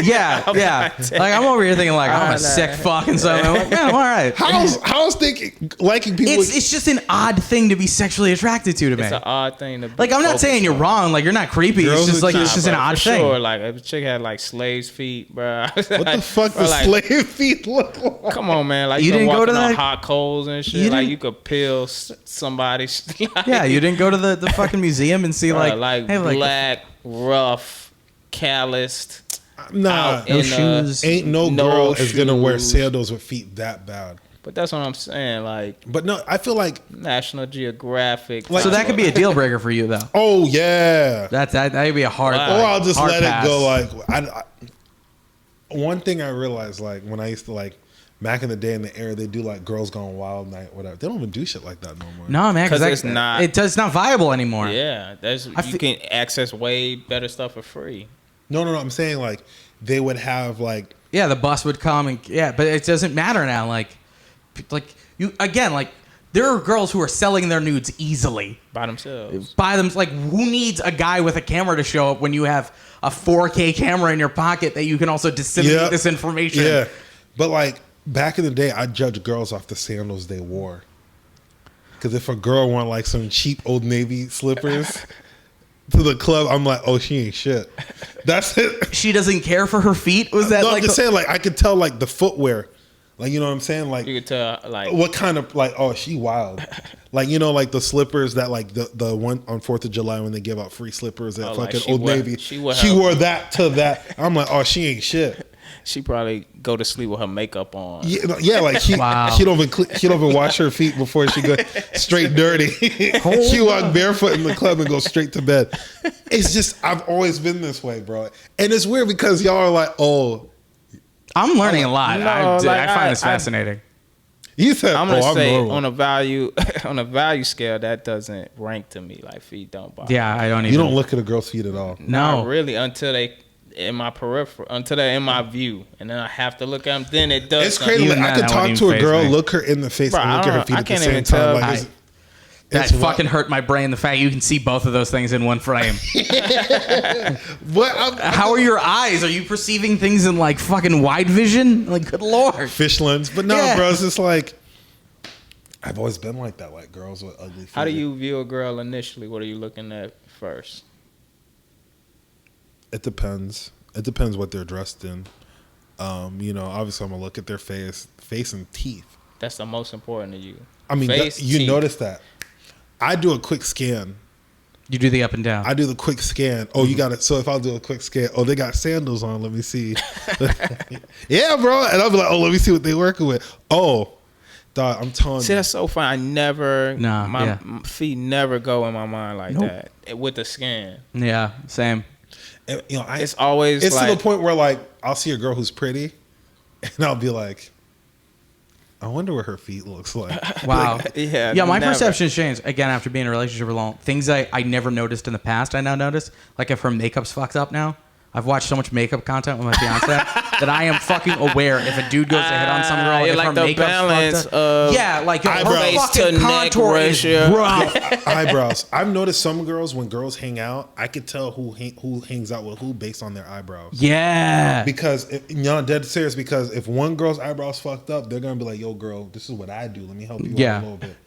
Speaker 3: Yeah. Like I'm over here thinking like I'm a sick fucking something. I'm like, yeah, I'm all right.
Speaker 1: How's thinking liking people?
Speaker 3: It's just an odd thing to be sexually attracted to me.
Speaker 2: It's an odd thing to be
Speaker 3: like. I'm not saying you're wrong. Like you're not creepy. It's just like it's just an odd thing.
Speaker 2: Sure, like if a chick had like slaves' feet, bro.
Speaker 1: What the fuck does slave feet look like?
Speaker 2: Come on, man. Like you didn't go to the hot coals and shit. Like you could peel somebody's.
Speaker 3: Yeah, you didn't go to the fucking museum and see like
Speaker 2: hey, black, rough, calloused.
Speaker 1: Nah,
Speaker 3: no shoes.
Speaker 1: Ain't no girl is gonna wear sandals with feet that bad.
Speaker 2: But that's what I'm saying. Like,
Speaker 1: but no, I feel like
Speaker 2: National Geographic.
Speaker 3: So that could be a deal breaker for you, though.
Speaker 1: Oh yeah,
Speaker 3: that'd be a hard.
Speaker 1: Or I'll just let
Speaker 3: pass.
Speaker 1: it go. Like, one thing I realized, like when I used to like back in the day in the era, they do like Girls Gone Wild night, whatever. They don't even do shit like that no more.
Speaker 3: No, man,
Speaker 2: because it's not.
Speaker 3: It's not viable anymore.
Speaker 2: Yeah, you can access way better stuff for free.
Speaker 1: No. I'm saying like they would have like
Speaker 3: the bus would come and but it doesn't matter now. Like you again, like there are girls who are selling their nudes easily
Speaker 2: by themselves.
Speaker 3: Like who needs a guy with a camera to show up when you have a 4K camera in your pocket that you can also disseminate this information?
Speaker 1: Yeah, but like back in the day, I judged girls off the sandals they wore. Because if a girl wore like some cheap Old Navy slippers to the club, I'm like, oh, she ain't shit. That's it.
Speaker 3: She doesn't care for her feet? Was that
Speaker 1: I'm just saying, like, I could tell, like, the footwear. Like, you know what I'm saying? Like,
Speaker 2: you could tell, like,
Speaker 1: what kind of, like, oh, she wild. Like, you know, like the slippers that, like, the one on 4th of July when they give out free slippers at fucking Old Navy. She wore that to that. I'm like, oh, she ain't shit.
Speaker 2: She probably go to sleep with her makeup on.
Speaker 1: Yeah, like she don't even wash her feet before she go straight dirty. She walk barefoot in the club and go straight to bed. It's just I've always been this way, bro. And it's weird because y'all are like, oh,
Speaker 3: I'm learning a lot.
Speaker 2: No,
Speaker 3: I find this fascinating.
Speaker 1: You said,
Speaker 2: I'm gonna say
Speaker 1: normal.
Speaker 2: on a value scale that doesn't rank to me. Like feet don't bother.
Speaker 3: Yeah, I don't.
Speaker 1: You don't look at a girl's feet at all.
Speaker 3: No,
Speaker 2: not really until they. In my peripheral, until they're in my view, and then I have to look at them. Then it does.
Speaker 1: It's crazy. Like, I could talk to a girl, look her in the face, and look at her feet at the same time. Like,
Speaker 3: that fucking hurt my brain. The fact you can see both of those things in one frame. How are your eyes? Are you perceiving things in like fucking wide vision? Like, good lord,
Speaker 1: fish lens. But no, bro, it's just like I've always been like that. Like girls with ugly feet.
Speaker 2: How do you view a girl initially? What are you looking at first?
Speaker 1: It depends. It depends what they're dressed in. You know, obviously I'm gonna look at their face and teeth.
Speaker 2: That's the most important to you.
Speaker 1: I mean, you notice that. I do a quick scan.
Speaker 3: You do the up and down.
Speaker 1: I do the quick scan. Oh, you got it. So if I'll do a quick scan, oh, they got sandals on. Let me see. Yeah, bro. And I'll be like, oh, let me see what they working with. Oh, dog, I'm telling you.
Speaker 2: See, that's so fun. My feet never go in my mind like that with the scan.
Speaker 3: Yeah, same.
Speaker 1: And, you know,
Speaker 2: it's always
Speaker 1: to the point where like I'll see a girl who's pretty, and I'll be like, I wonder what her feet looks like.
Speaker 3: Wow.
Speaker 2: Yeah.
Speaker 3: My perception's changed again after being in a relationship for long. Things I never noticed in the past, I now notice. Like if her makeup's fucked up now. I've watched so much makeup content with my fiance that I am fucking aware if a dude goes to hit on some girl, if
Speaker 2: like
Speaker 3: her
Speaker 2: the
Speaker 3: makeup's
Speaker 2: balance
Speaker 3: fucked up.
Speaker 2: Yeah,
Speaker 3: like
Speaker 2: her
Speaker 3: face to neck ratio.
Speaker 1: Eyebrows. I've noticed some girls when girls hang out, I could tell who hangs out with who based on their eyebrows.
Speaker 3: Yeah.
Speaker 1: Because dead serious. Because if one girl's eyebrows fucked up, they're gonna be like, "Yo, girl, this is what I do. Let me help you out a little bit."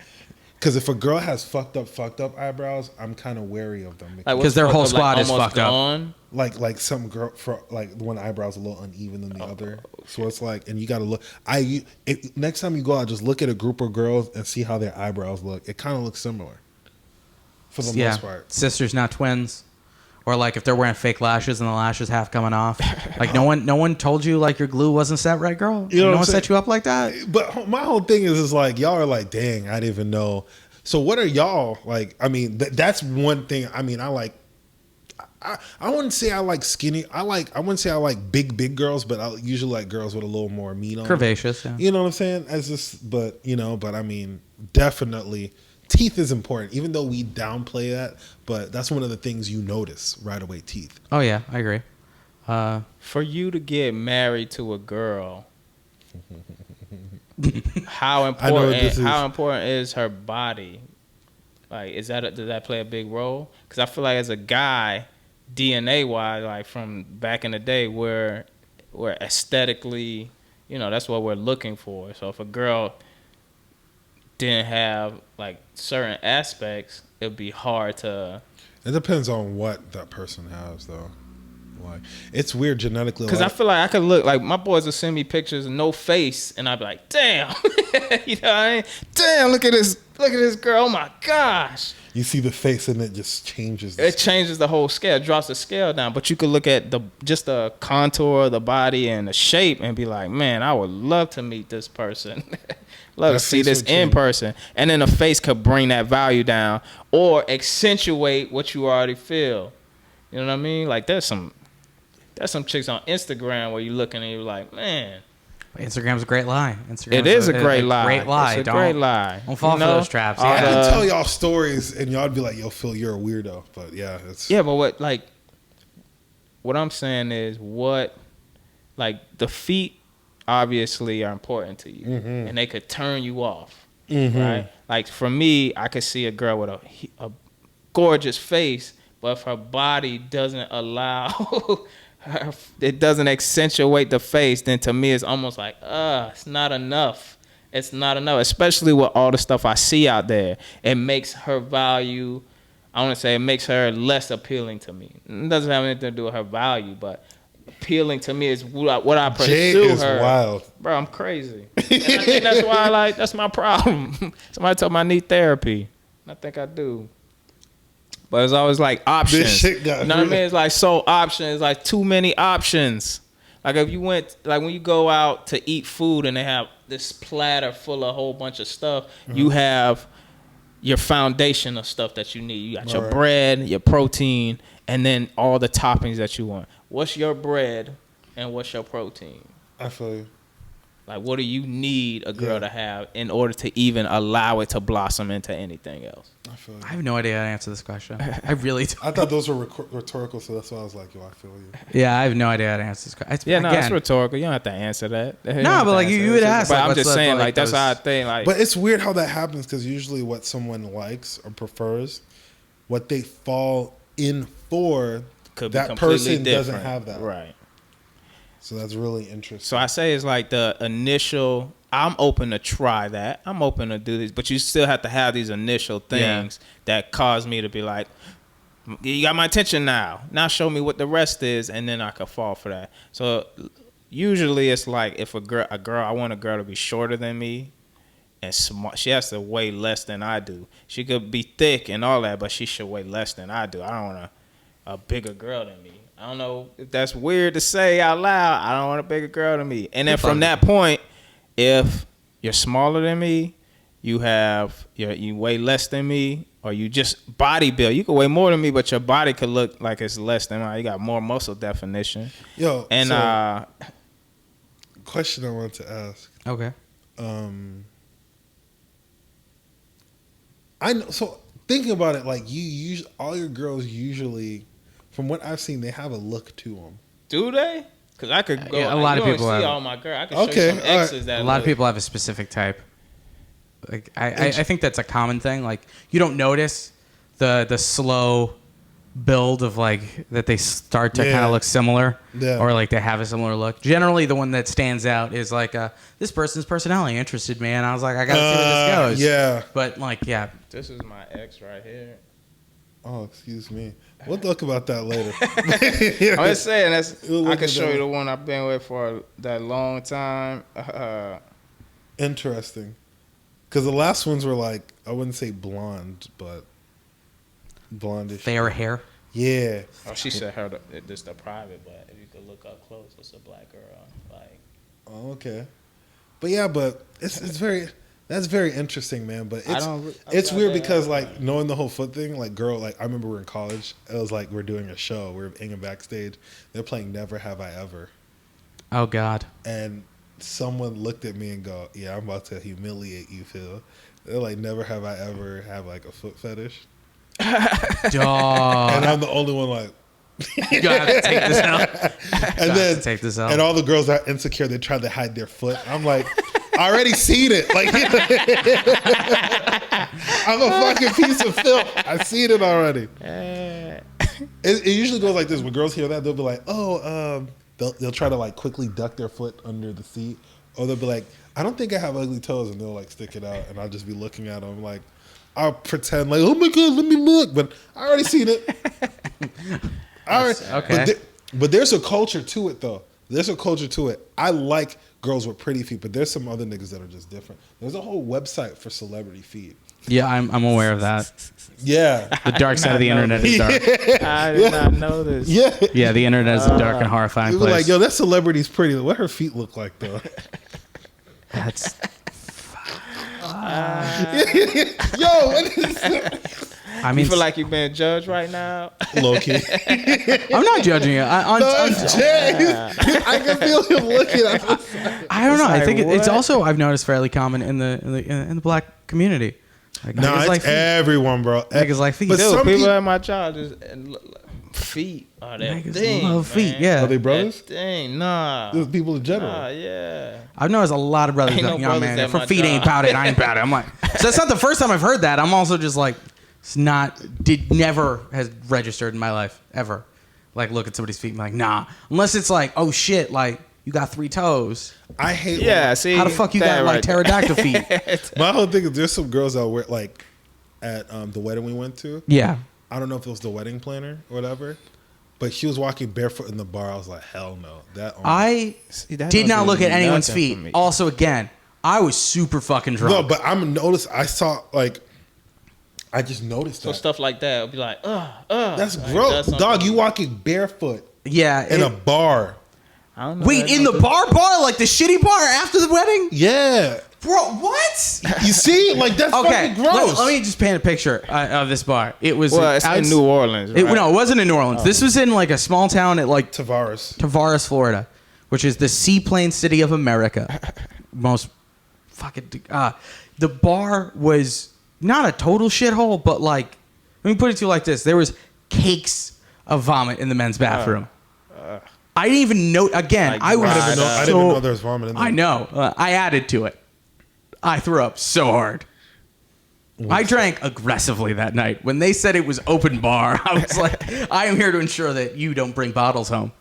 Speaker 1: Because if a girl has fucked up eyebrows, I'm kind of wary of them
Speaker 3: because their whole squad is fucked up.
Speaker 1: Like some girl, like one eyebrow's a little uneven than the other, so it's like, and you got to look. Next time you go out, just look at a group of girls and see how their eyebrows look. It kind of looks similar, for the most part.
Speaker 3: Sisters, not twins. Or like if they're wearing fake lashes and the lashes half coming off. Like no one told you like your glue wasn't set right, girl.
Speaker 1: You know
Speaker 3: no
Speaker 1: what
Speaker 3: one
Speaker 1: I'm
Speaker 3: set you up like that.
Speaker 1: But my whole thing is like y'all are like, dang, I didn't even know. So what are y'all like? I mean, that's one thing. I mean, I like. I wouldn't say I like skinny. I wouldn't say I like big girls, but I usually like girls with a little more meat on them.
Speaker 3: Curvaceous, yeah.
Speaker 1: You know what I'm saying? But I mean, definitely teeth is important. Even though we downplay that, but that's one of the things you notice right away. Teeth.
Speaker 3: Oh yeah, I agree.
Speaker 2: For you to get married to a girl, how important is her body? Like, does that play a big role? Because I feel like as a guy, DNA wise, like from back in the day, we're aesthetically, that's what we're looking for. So if a girl didn't have like certain aspects, it'd be hard to.
Speaker 1: It depends on what that person has, though. Like, it's weird genetically.
Speaker 2: Because I feel like I could look like my boys will send me pictures of no face, and I'd be like, damn, you know what I mean? Damn, look at this girl. Oh my gosh.
Speaker 1: You see the face, and it just changes.
Speaker 2: It changes the whole scale, drops the scale down. But you could look at just the contour of the body and the shape, and be like, man, I would love to meet this person. Love to see this in person. And then the face could bring that value down or accentuate what you already feel. You know what I mean? Like there's some chicks on Instagram where you looking and you're like, man.
Speaker 3: Instagram's a great lie.
Speaker 2: It is a great lie.
Speaker 3: Great lie.
Speaker 2: It's a great lie.
Speaker 3: Don't fall for those traps.
Speaker 1: I can tell y'all stories and y'all be like, yo, Phil, you're a weirdo. But yeah, it's.
Speaker 2: Yeah, but what I'm saying is the feet obviously are important to you.
Speaker 1: Mm-hmm.
Speaker 2: And they could turn you off.
Speaker 1: Mm-hmm.
Speaker 2: Right? Like for me, I could see a girl with a gorgeous face, but if her body doesn't allow it doesn't accentuate the face, then to me it's almost like, it's not enough. It's not enough, especially with all the stuff I see out there. It makes her value, I want to say it makes her less appealing to me. It doesn't have anything to do with her value, but appealing to me is what I pursue
Speaker 1: Jay is
Speaker 2: her.
Speaker 1: Wild.
Speaker 2: Bro, I'm crazy. And I think that's why, that's my problem. Somebody told me I need therapy. I think I do. But it's always like options.
Speaker 1: This shit got
Speaker 2: you know what I mean? It's like options. It's like too many options. Like if you went, like when you go out to eat food and they have this platter full of a whole bunch of stuff, you have your foundation of stuff that you need. You got your bread, your protein, and then all the toppings that you want. What's your bread and what's your protein?
Speaker 1: I feel you.
Speaker 2: Like, what do you need a girl to have in order to even allow it to blossom into anything else?
Speaker 1: I feel you.
Speaker 3: I have no idea how to answer this question. I really don't.
Speaker 1: I thought those were rhetorical, so that's why I was like, yo, I feel you.
Speaker 3: Yeah, I have no idea how to answer this question.
Speaker 2: It's rhetorical. You don't have to answer that.
Speaker 3: No, but like you would ask.
Speaker 2: But
Speaker 3: like,
Speaker 2: I'm just saying,
Speaker 3: like
Speaker 2: that's how I think. Like,
Speaker 1: but it's weird how that happens because usually what someone likes or prefers, what they fall in for, that person doesn't have that.
Speaker 2: Right.
Speaker 1: So that's really interesting.
Speaker 2: So I say it's like the initial, I'm open to try that. I'm open to do this. But you still have to have these initial things that cause me to be like, you got my attention now. Now show me what the rest is, and then I could fall for that. So usually it's like if I want a girl to be shorter than me and smart. She has to weigh less than I do. She could be thick and all that, but she should weigh less than I do. I don't want a bigger girl than me. I don't know if that's weird to say out loud. I don't want a bigger girl than me. And then from that point, if you're smaller than me, you weigh less than me, or you just body build. You could weigh more than me, but your body could look like it's less than mine. You got more muscle definition.
Speaker 1: Yo,
Speaker 2: and
Speaker 1: question I wanted to ask.
Speaker 3: Okay.
Speaker 1: I know. So thinking about it, like all your girls usually, from what I've seen, they have a look to them.
Speaker 2: Do they? Because I could go.
Speaker 3: Yeah, a lot of people
Speaker 2: see
Speaker 3: have.
Speaker 2: all my girls. I could show you some exes that.
Speaker 3: A lot of people have a specific type. Like I think that's a common thing. Like you don't notice the slow build of like that they start to kind of look similar, or like they have a similar look. Generally, the one that stands out is like this person's personality interested me, and I was like, I gotta see where this goes. Yeah, but like,
Speaker 2: this is my ex right here.
Speaker 1: Oh, excuse me. We'll talk about that later.
Speaker 2: I'm just saying I can show you the one I've been with for that long time.
Speaker 1: Interesting, because the last ones were like, I wouldn't say blonde, but blondish.
Speaker 3: Fair hair.
Speaker 1: Yeah.
Speaker 2: Oh, she said this the private, but if you could look up close, it's a black girl. Like,
Speaker 1: Oh, okay. But yeah, but it's very that's very interesting, man. But it's weird because like knowing the whole foot thing, like I remember we were in college. It was like we're doing a show. We're hanging backstage. They're playing Never Have I Ever.
Speaker 3: Oh God.
Speaker 1: And someone looked at me and go, "Yeah, I'm about to humiliate you, Phil." They're like, "Never have I ever have like a foot fetish."
Speaker 3: Dog.
Speaker 1: And I'm the only one like.
Speaker 3: You gotta take this out.
Speaker 1: And then
Speaker 3: take this out.
Speaker 1: And all the girls are insecure. They try to hide their foot. I'm like, I already seen it. Like, I'm a fucking piece of filth. I seen it already. It usually goes like this. When girls hear that, they'll be like, "Oh, they'll try to like quickly duck their foot under the seat, or they'll be like, I don't think I have ugly toes," and they'll like stick it out, and I'll just be looking at them like, I'll pretend like, "Oh my God, let me look," but I already seen it.
Speaker 3: Okay.
Speaker 1: But there's a culture to it, though. There's a culture to it. I like girls with pretty feet, but there's some other niggas that are just different. There's a whole website for celebrity feet.
Speaker 3: Yeah, I'm aware of that.
Speaker 1: Yeah.
Speaker 3: The dark side of the internet is dark.
Speaker 2: I did not know this.
Speaker 1: Yeah.
Speaker 3: Yeah, the internet is a dark and horrifying
Speaker 1: People
Speaker 3: place.
Speaker 1: like, yo, that celebrity's pretty. What her feet look like, though?
Speaker 3: That's
Speaker 1: Yo, what is that?
Speaker 3: I mean,
Speaker 2: You feel like you're being judged right now?
Speaker 1: Low key.
Speaker 3: I'm not judging it.
Speaker 1: I can feel him looking at us.
Speaker 3: I don't know. I
Speaker 2: like,
Speaker 3: think it's
Speaker 2: what?
Speaker 3: also I've noticed fairly common in the black community. Like,
Speaker 1: No,
Speaker 3: niggas
Speaker 1: it's
Speaker 3: like feet.
Speaker 1: everyone, bro.
Speaker 3: Niggas like feet.
Speaker 1: But
Speaker 2: Dude,
Speaker 1: some
Speaker 2: people
Speaker 1: people,
Speaker 2: at my job just feet are that
Speaker 3: Niggas
Speaker 2: thing.
Speaker 3: love feet,
Speaker 2: man.
Speaker 3: yeah.
Speaker 1: Are they brothers?
Speaker 2: That thing, nah.
Speaker 1: There's people in general.
Speaker 2: Nah, yeah.
Speaker 3: I've noticed a lot of brothers
Speaker 2: Ain't
Speaker 3: like,
Speaker 2: no
Speaker 3: "Yo,
Speaker 2: brothers
Speaker 3: man,
Speaker 2: at
Speaker 3: if her
Speaker 2: my
Speaker 3: feet ain't
Speaker 2: job."
Speaker 3: powdered, I ain't powdered." I'm like, so that's not the first time I've heard that. I'm also just like, never has registered in my life ever. Like, look at somebody's feet and be like, nah. Unless it's like, oh shit, like you got 3 toes.
Speaker 1: I hate.
Speaker 2: Yeah, see.
Speaker 3: How the fuck you got like pterodactyl feet?
Speaker 1: My whole thing is there's some girls that wear like at the wedding we went to.
Speaker 3: Yeah.
Speaker 1: I don't know if it was the wedding planner or whatever, but she was walking barefoot in the bar. I was like, hell no.
Speaker 3: I did not look at anyone's feet. Also, again, I was super fucking drunk.
Speaker 1: No, but I'm noticed. I saw like, I just noticed
Speaker 2: So
Speaker 1: that.
Speaker 2: stuff like that, it'll be like,
Speaker 1: That's
Speaker 2: like,
Speaker 1: gross,
Speaker 2: that's
Speaker 1: dog. You walking barefoot
Speaker 3: yeah.
Speaker 1: in a bar.
Speaker 2: I don't know.
Speaker 3: Wait, in the bar, like the shitty bar after the wedding?
Speaker 1: Yeah,
Speaker 3: Bro, what?
Speaker 1: you see, like that's
Speaker 3: Okay,
Speaker 1: fucking gross.
Speaker 3: let me just paint a picture of this bar. It was
Speaker 2: Well, it's in New Orleans, right?
Speaker 3: No, it wasn't in New Orleans. This was in like a small town at like
Speaker 1: Tavares.
Speaker 3: Florida, which is the seaplane city of America. Most fucking. The bar was not a total shithole, but like, let me put it to you like this: there was cakes of vomit in the men's bathroom. I didn't even know. Again,
Speaker 2: Like,
Speaker 3: I was.
Speaker 1: I didn't even know there was vomit in there.
Speaker 3: I know. I added to it. I threw up so hard. I drank aggressively that night. When they said it was open bar, I was like, I am here to ensure that you don't bring bottles home.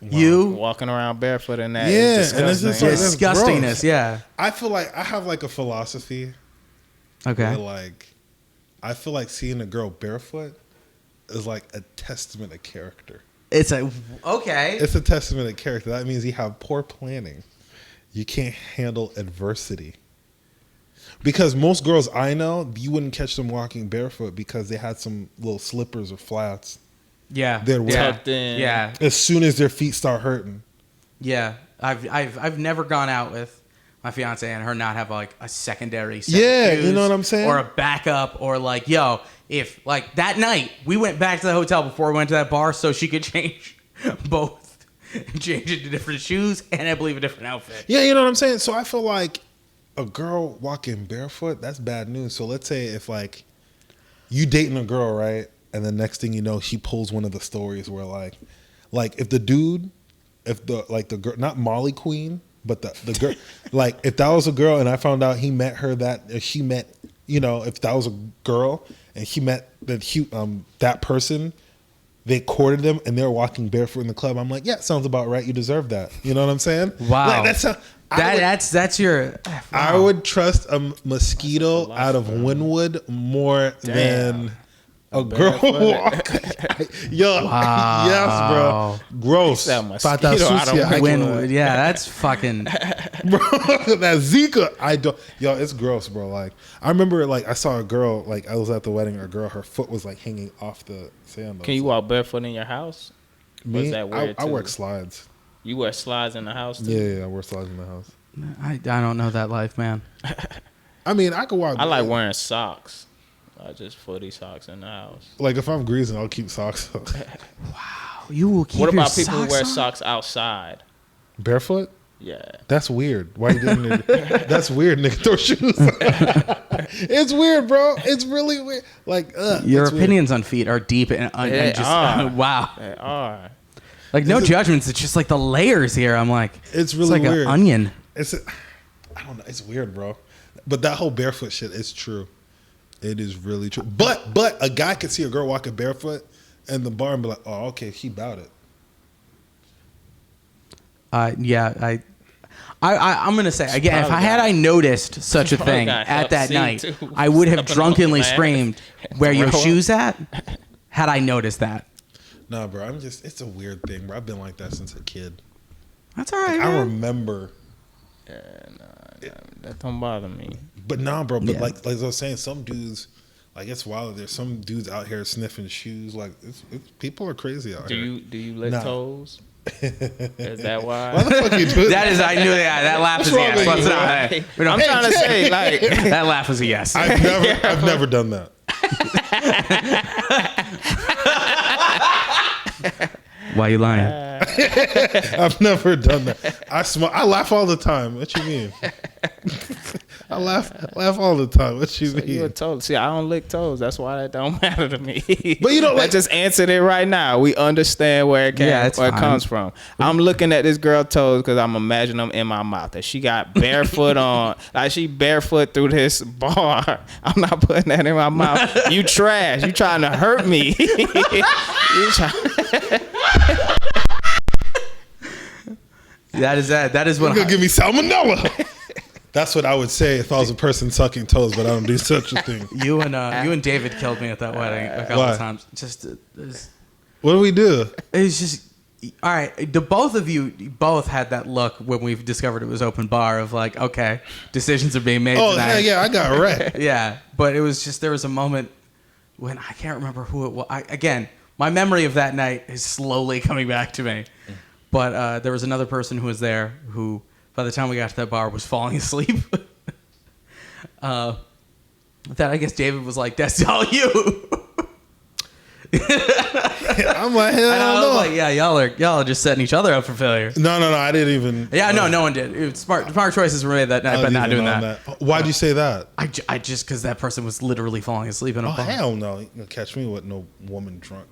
Speaker 3: Wow. You
Speaker 2: walking around barefoot in that.
Speaker 1: Yeah,
Speaker 2: is
Speaker 1: and it's
Speaker 2: disgusting.
Speaker 1: just like,
Speaker 3: disgustingness,
Speaker 1: gross.
Speaker 3: yeah.
Speaker 1: I feel like I have like a philosophy.
Speaker 3: Okay.
Speaker 1: Where, like, I feel like seeing a girl barefoot is like a testament of character.
Speaker 3: It's okay.
Speaker 1: It's a testament of character. That means you have poor planning. You can't handle adversity. Because most girls I know, you wouldn't catch them walking barefoot because they had some little slippers or flats.
Speaker 3: Yeah.
Speaker 1: They're
Speaker 2: tucked in.
Speaker 3: Yeah.
Speaker 1: As soon as their feet start hurting.
Speaker 3: Yeah. I've never gone out with my fiance and her not have like a secondary set
Speaker 1: Yeah,
Speaker 3: of shoes
Speaker 1: you know what I'm saying?
Speaker 3: or a backup or like, yo, if like that night we went back to the hotel before we went to that bar so she could change both. Change into different shoes and I believe a different outfit.
Speaker 1: Yeah, you know what I'm saying? So I feel like a girl walking barefoot, that's bad news. So let's say if like you dating a girl, right? And the next thing you know, she pulls one of the stories where like if the dude, if the girl, not Molly Queen, but the girl, like if that was a girl and I found out he met her she met, you know, if that was a girl and he met that person, they courted them and they're walking barefoot in the club. I'm like, yeah, sounds about right. You deserve that. You know what I'm saying?
Speaker 3: Wow.
Speaker 1: Like,
Speaker 3: that's your. Wow.
Speaker 1: I would trust a mosquito out of Wynwood more than A girl walk. Yo, yes, bro. Gross.
Speaker 2: Pata sucia.
Speaker 3: Yeah, that's fucking.
Speaker 1: Bro, that Zika. I don't. Yo, it's gross, bro. Like, I remember, like, I saw a girl. Like, I was at the wedding. A girl, her foot was like hanging off the sandals.
Speaker 2: Can you walk barefoot in your house?
Speaker 1: Me?
Speaker 2: That weird
Speaker 1: I wear slides.
Speaker 2: You wear slides in the house too?
Speaker 1: Yeah, I wear slides in the house.
Speaker 3: I don't know that life, man.
Speaker 1: I mean, I could walk.
Speaker 2: I like wearing socks. I just footy socks in the house.
Speaker 1: Like, if I'm greasing, I'll keep socks on.
Speaker 3: Wow, you will keep.
Speaker 2: What
Speaker 3: your
Speaker 2: about people who wear
Speaker 3: on?
Speaker 2: socks outside?
Speaker 1: Barefoot?
Speaker 2: Yeah.
Speaker 1: That's weird. Why you didn't? That's weird, nigga. Throw shoes. It's weird, bro. It's really weird. Like,
Speaker 3: your opinions on feet are deep and wow.
Speaker 2: They are.
Speaker 3: Like, no judgments. It's just like the layers here. I'm like,
Speaker 1: it's really
Speaker 3: like
Speaker 1: weird.
Speaker 3: An onion.
Speaker 1: I don't know. It's weird, bro. But that whole barefoot shit is true. It is really true. But a guy could see a girl walking barefoot in the bar and be like, oh, okay, she bout it.
Speaker 3: Yeah, I'm gonna say again, if I noticed such a thing at that night, I would have drunkenly screamed, "Where your shoes at?" Had I noticed that.
Speaker 1: Nah, bro, it's a weird thing, bro. I've been like that since a kid.
Speaker 3: That's all right.
Speaker 1: Like, I remember.
Speaker 2: Yeah, that don't bother me.
Speaker 1: But nah, bro. But like I was saying, some dudes, like, it's wild. There's some dudes out here sniffing shoes. Like, people are crazy out here.
Speaker 2: Do you lick toes? Is that why?
Speaker 1: Why the fuck you do
Speaker 3: that is, I knew that laugh is a yes. Let's not.
Speaker 2: I'm trying to say, like,
Speaker 3: that laugh was a yes.
Speaker 1: I've never done that.
Speaker 3: Why you lying?
Speaker 1: I've never done that. I laugh all the time. What you mean? I laugh all the time. What you mean?
Speaker 2: You a toe. See, I don't lick toes. That's why that don't matter to me.
Speaker 1: But you know,
Speaker 2: I just answered it right now. We understand where it comes from. I'm looking at this girl toes because I'm imagining them in my mouth. That she got barefoot on, like she barefoot through this bar. I'm not putting that in my mouth. You trash. You trying to hurt me.
Speaker 3: That is what.
Speaker 1: You're gonna give me salmonella. That's what I would say if I was a person sucking toes, but I don't do such a thing.
Speaker 3: You and David killed me at that wedding a couple of times.
Speaker 1: What do we do?
Speaker 3: It's just all right. The both of you had that look when we discovered it was open bar of like, okay, decisions are being made.
Speaker 1: Oh
Speaker 3: tonight.
Speaker 1: yeah, I got wrecked.
Speaker 3: Yeah, but it was just there was a moment when I can't remember who it was. Again, my memory of that night is slowly coming back to me. But there was another person who was there who, by the time we got to that bar, was falling asleep. That I guess David was like, "That's all you."
Speaker 1: I'm like, hell
Speaker 3: and I was
Speaker 1: no.
Speaker 3: like, "Yeah, y'all are just setting each other up for failure."
Speaker 1: No, I didn't even.
Speaker 3: Yeah, no one did. It was smart choices were made that night, but not doing that.
Speaker 1: Why'd you say that?
Speaker 3: I just because that person was literally falling asleep in a bar.
Speaker 1: Hell no! You gonna catch me with no woman drunk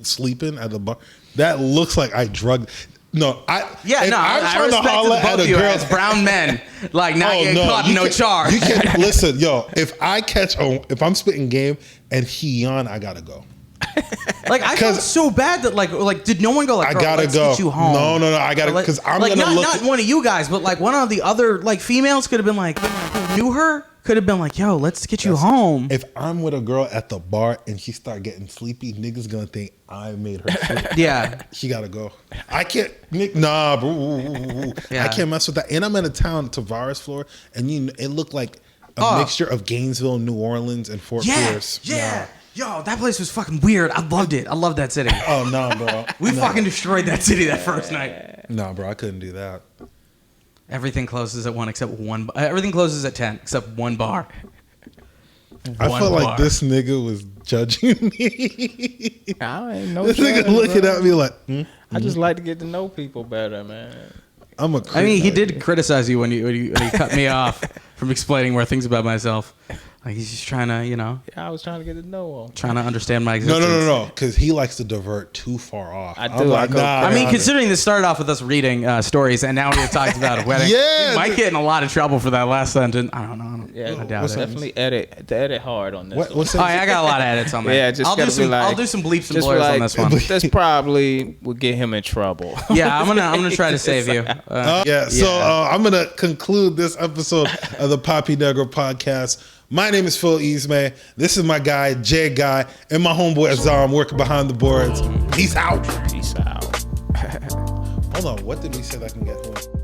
Speaker 1: sleeping at the bar. That looks like I drugged. No, I
Speaker 3: respect both of you as brown men, like not getting caught in no charge.
Speaker 1: You can listen, yo. If I'm spitting game and he yawn, I gotta go.
Speaker 3: Like I felt so bad that like did no one go like,
Speaker 1: I gotta go.
Speaker 3: Get you home.
Speaker 1: No, I gotta because I'm
Speaker 3: like
Speaker 1: gonna
Speaker 3: not one of you guys, but like one of the other like females could have been like who knew her. Could have been like, yo, let's get you home.
Speaker 1: If I'm with a girl at the bar and she start getting sleepy, niggas gonna think I made her sleep.
Speaker 3: Yeah.
Speaker 1: She gotta go. I can't, nah, bro. Yeah. I can't mess with that. And I'm in a town, Tavares, Florida, and it looked like a mixture of Gainesville, New Orleans, and Fort Pierce.
Speaker 3: Yeah. Yo, that place was fucking weird. I loved it. I loved that city.
Speaker 1: Oh, no, bro.
Speaker 3: We fucking destroyed that city that first night.
Speaker 1: No, bro, I couldn't do that.
Speaker 3: Everything closes at 1 except one. Everything closes at 10 except one bar.
Speaker 1: I felt like this nigga was judging me.
Speaker 2: I ain't no.
Speaker 1: This nigga looking at me like.
Speaker 2: I just like to get to know people better, man.
Speaker 3: I mean, he did criticize you when he cut me off from explaining more things about myself. Like he's just trying to,
Speaker 2: Yeah, I was trying to get to know him.
Speaker 3: Trying to understand my existence.
Speaker 1: No. Because he likes to divert too far off.
Speaker 2: I do.
Speaker 3: I mean, considering this started off with us reading stories, and now we have talked about a wedding.
Speaker 1: Yeah,
Speaker 3: we might get in a lot of trouble for that last sentence. I don't know.
Speaker 2: Yeah,
Speaker 3: I doubt it.
Speaker 2: Definitely edit hard on this.
Speaker 3: What's I got a lot of edits on that.
Speaker 2: Yeah, I'll
Speaker 3: do some bleeps and blurs on this one.
Speaker 2: This probably would get him in trouble.
Speaker 3: Yeah, I'm gonna try to save you.
Speaker 1: So I'm gonna conclude this episode of the Papi Negro podcast My name is Phil Eastman. This is my guy, Jay Guy, and my homeboy Azar. I'm working behind the boards. Peace out.
Speaker 2: Peace out.
Speaker 1: Hold on, what did we say that I can get one?